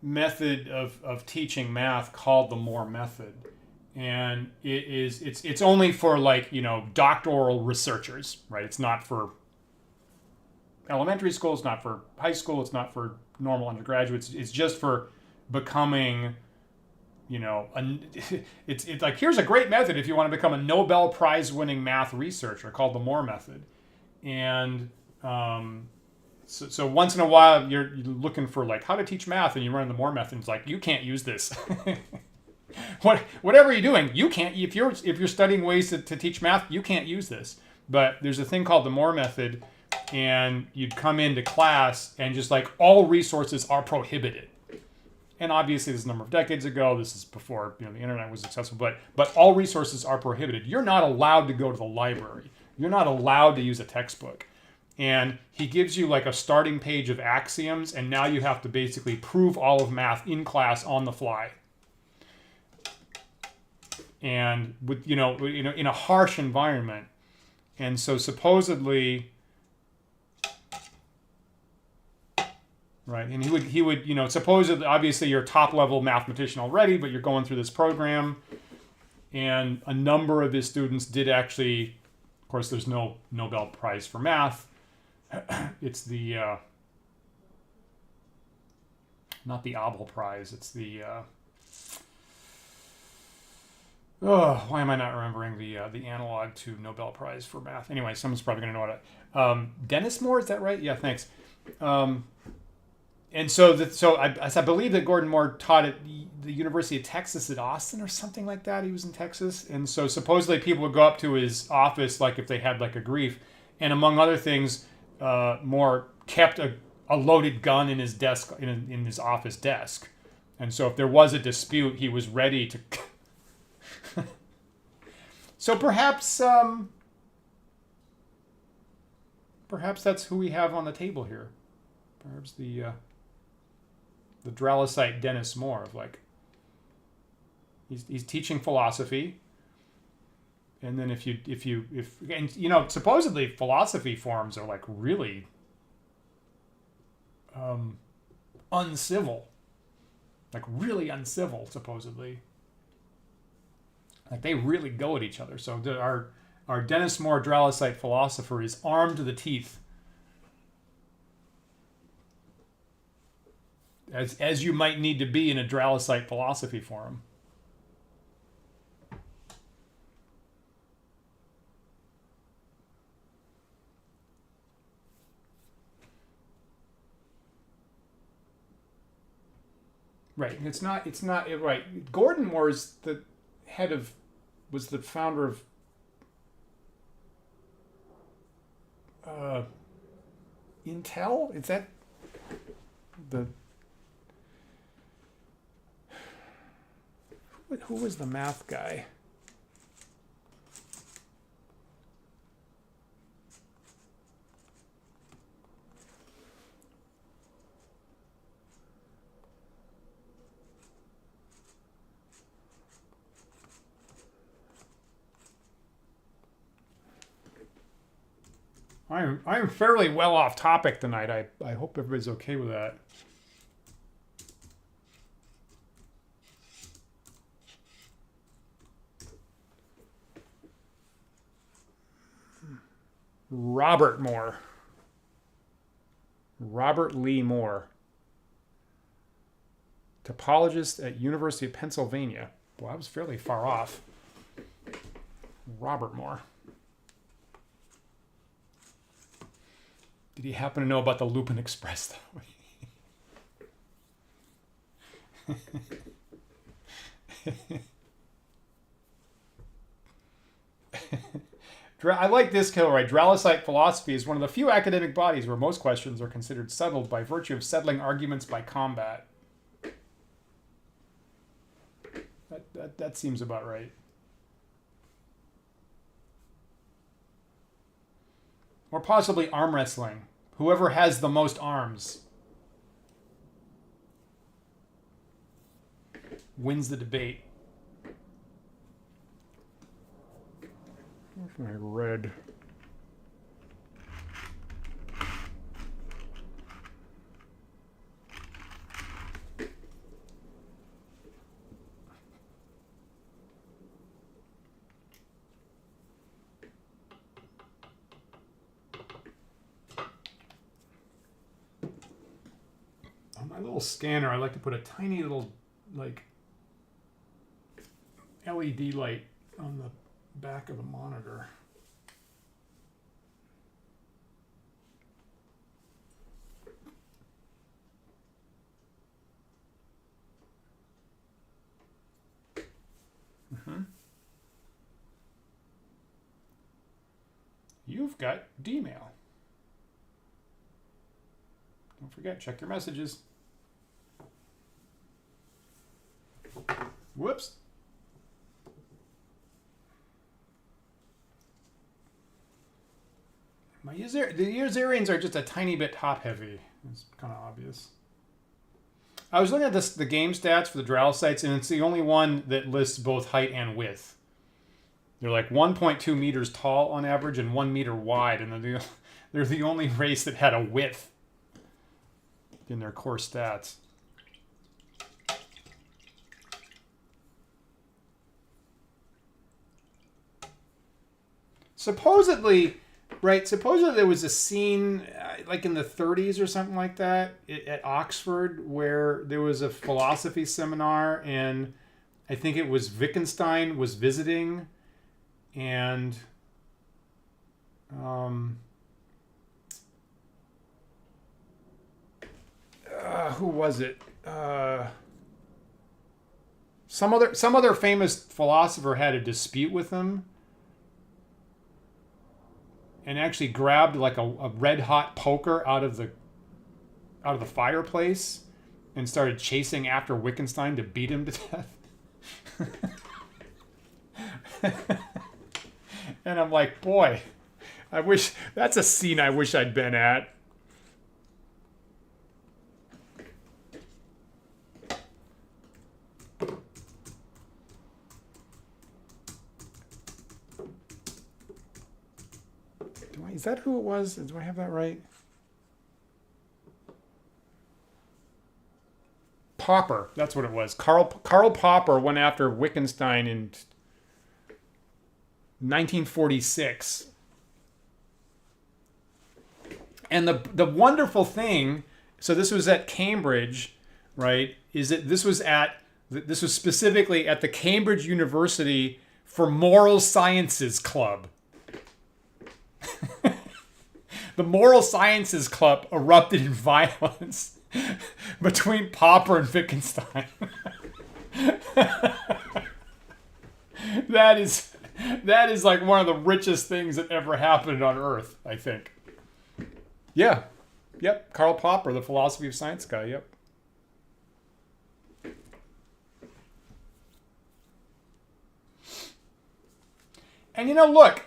method of teaching math called the Moore method. And it's only for, like, you know, doctoral researchers, right? It's not for elementary school, it's not for high school, it's not for normal undergraduates. It's just for becoming, you know, it's like, here's a great method if you want to become a Nobel Prize winning math researcher, called the Moore method. And so once in a while you're looking for, like, how to teach math, and you run the Moore method, and it's like, you can't use this. Whatever you're doing, you can't. If you're studying ways to teach math, you can't use this. But there's a thing called the Moore method, and you'd come into class and just, like, all resources are prohibited. And obviously this is a number of decades ago. This is before, you know, the internet was accessible. But all resources are prohibited. You're not allowed to go to the library. You're not allowed to use a textbook. And he gives you, like, a starting page of axioms, and now you have to basically prove all of math in class on the fly. And with, you know, in a harsh environment. And so supposedly, right, and he would, you know, supposedly, obviously you're a top level mathematician already, but you're going through this program, and a number of his students did actually, of course, there's no Nobel Prize for math. It's the not the Abel Prize. It's the why am I not remembering the analog to Nobel Prize for math? Anyway, someone's probably going to know what it. Dennis Moore, is that right? Yeah, thanks. And so I believe that Gordon Moore taught at the University of Texas at Austin or something like that. He was in Texas, and so supposedly people would go up to his office, like, if they had, like, a grief, and among other things, Moore kept a loaded gun in his desk, in his office desk, and so if there was a dispute, he was ready to. So perhaps that's who we have on the table here. Perhaps the Dralisite Dennis Moore, of, like, he's teaching philosophy, and then if and, you know, supposedly philosophy forums are, like, really uncivil, supposedly. Like, they really go at each other. So our Dennis Moore Dralisite philosopher is armed to the teeth, as you might need to be in a Dralisite philosophy forum. Right. It's not right. Gordon Moore is was the founder of Intel? Is that who was the math guy? I'm fairly well off topic tonight. I hope everybody's okay with that. Robert Moore. Robert Lee Moore. Topologist at University of Pennsylvania. Well, I was fairly far off. Robert Moore. Did he happen to know about the Lupin Express, though? I like this kill, right? Dralisite philosophy is one of the few academic bodies where most questions are considered settled by virtue of settling arguments by combat. That seems about right. Or possibly arm wrestling. Whoever has the most arms. wins the debate. Where's my red? On my little scanner, I like to put a tiny little, like, LED light on the back of the monitor. You've got D-mail. Don't forget, check your messages. Whoops. The Yazirians are just a tiny bit top heavy. It's kind of obvious. I was looking at the game stats for the Drow sites, and it's the only one that lists both height and width. They're like 1.2 meters tall on average and 1 meter wide, and they're the only race that had a width in their core stats. Supposedly there was a scene like in the 30s or something like that at Oxford where there was a philosophy seminar, and I think it was Wittgenstein was visiting, and who was it? Some other famous philosopher had a dispute with him, and actually grabbed like a red hot poker out of the fireplace and started chasing after Wittgenstein to beat him to death. And I'm like, boy, that's a scene I wish I'd been at. Is that who it was? Do I have that right? Popper, that's what it was. Karl Popper went after Wittgenstein in 1946. And the wonderful thing, so this was at Cambridge, right? Is that this was specifically at the Cambridge University for Moral Sciences Club. The Moral Sciences Club erupted in violence between Popper and Wittgenstein. That is like one of the richest things that ever happened on Earth, I think. Yeah. Yep. Karl Popper, the philosophy of science guy. Yep. And look,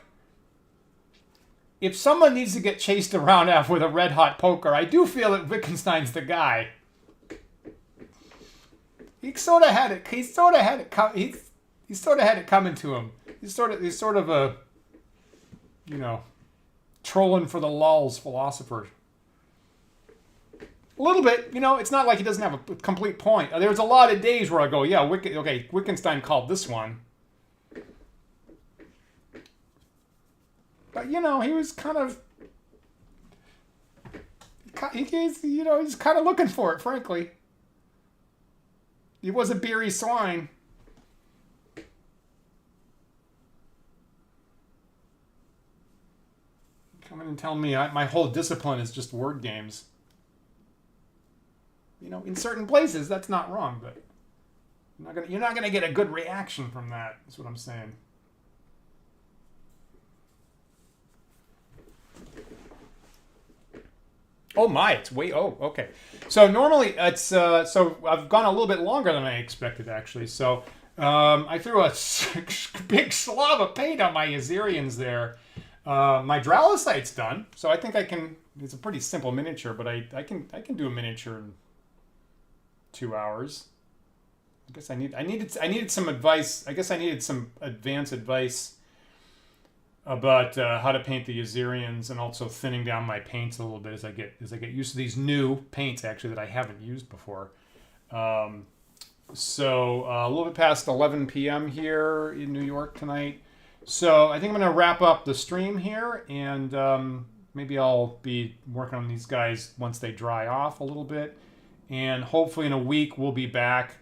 if someone needs to get chased around with a red hot poker, I do feel that Wittgenstein's the guy. He sort of had it. He sort of had it coming to him. He's sort of a, trolling for the lulz philosopher. A little bit, it's not like he doesn't have a complete point. There's a lot of days where I go, yeah, Wittgenstein called this one. But, he was kind of, he's kind of looking for it, frankly. He was a beery swine. Come in and tell me my whole discipline is just word games. In certain places, that's not wrong, but you're not gonna get a good reaction from that. That's what I'm saying. Oh my, it's okay. So normally it's, so I've gone a little bit longer than I expected actually. So I threw a big slob of paint on my Yazirians there. My Dralosite's done, so I think I can, it's a pretty simple miniature, but I can do a miniature in 2 hours. I guess I needed some advice. I guess I needed some advanced advice about how to paint the Yazirians, and also thinning down my paints a little bit as I get used to these new paints actually that I haven't used before. So a little bit past 11 p.m. here in New York tonight. So I think I'm going to wrap up the stream here, and maybe I'll be working on these guys once they dry off a little bit. And hopefully in a week we'll be back.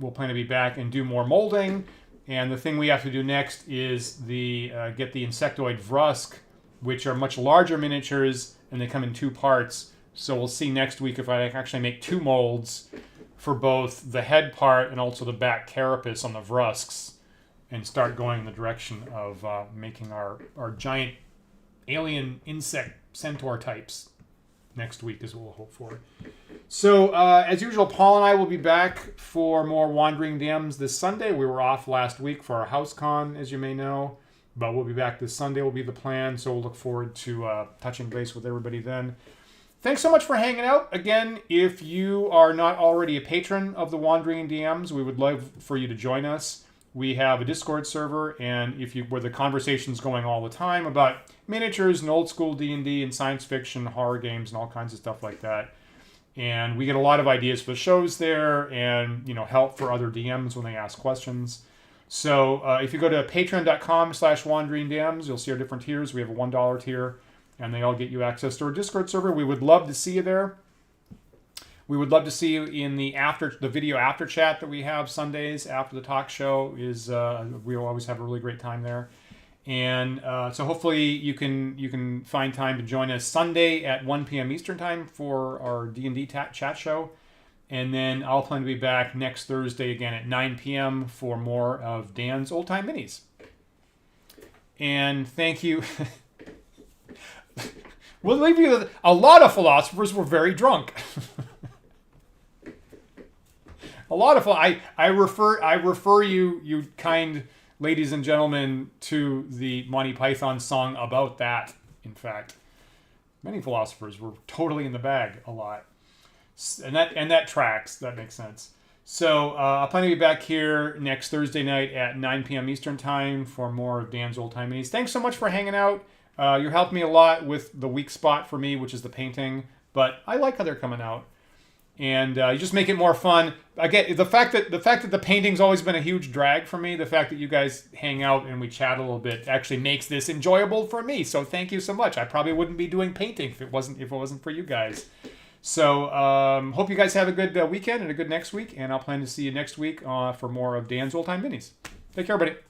We'll plan to be back and do more molding. And the thing we have to do next is get the insectoid Vrusk, which are much larger miniatures, and they come in 2 parts. So we'll see next week if I actually make 2 molds for both the head part and also the back carapace on the Vrusks, and start going in the direction of making our giant alien insect centaur types next week is what we'll hope for. So as usual, Paul and I will be back for more Wandering DMs this Sunday. We were off last week for our house con, as you may know, but we'll be back this Sunday will be the plan. So we'll look forward to touching base with everybody then. Thanks so much for hanging out. Again, if you are not already a patron of the Wandering DMs, we would love for you to join us. We have a Discord server, and where the conversation's going all the time about miniatures and old school D&D and science fiction, horror games, and all kinds of stuff like that. And we get a lot of ideas for the shows there, and help for other DMs when they ask questions. So if you go to patreon.com/wanderingdms, you'll see our different tiers. We have a $1 tier, and they all get you access to our Discord server. We would love to see you there. We would love to see you in the video after chat that we have Sundays after the talk show. We'll always have a really great time there. And so hopefully you can find time to join us Sunday at 1 p.m. Eastern time for our D&D chat show. And then I'll plan to be back next Thursday again at 9 p.m. for more of Dan's Old Time Minis. And thank you. We'll leave you with a lot of philosophers were very drunk. A lot of I refer you kind ladies and gentlemen to the Monty Python song about that. In fact, many philosophers were totally in the bag a lot, and that tracks. That makes sense. So I'll plan to be back here next Thursday night at 9 p.m. Eastern time for more of Dan's Old Time Minis. Thanks so much for hanging out. You're helping me a lot with the weak spot for me, which is the painting. But I like how they're coming out, and you just make it more fun. I get the fact that the painting's always been a huge drag for me. The fact that you guys hang out and we chat a little bit actually makes this enjoyable for me. So thank you so much. I probably wouldn't be doing painting if it wasn't for you guys. So hope you guys have a good weekend and a good next week, and I'll plan to see you next week for more of Dan's Old Time Minis. Take care, everybody.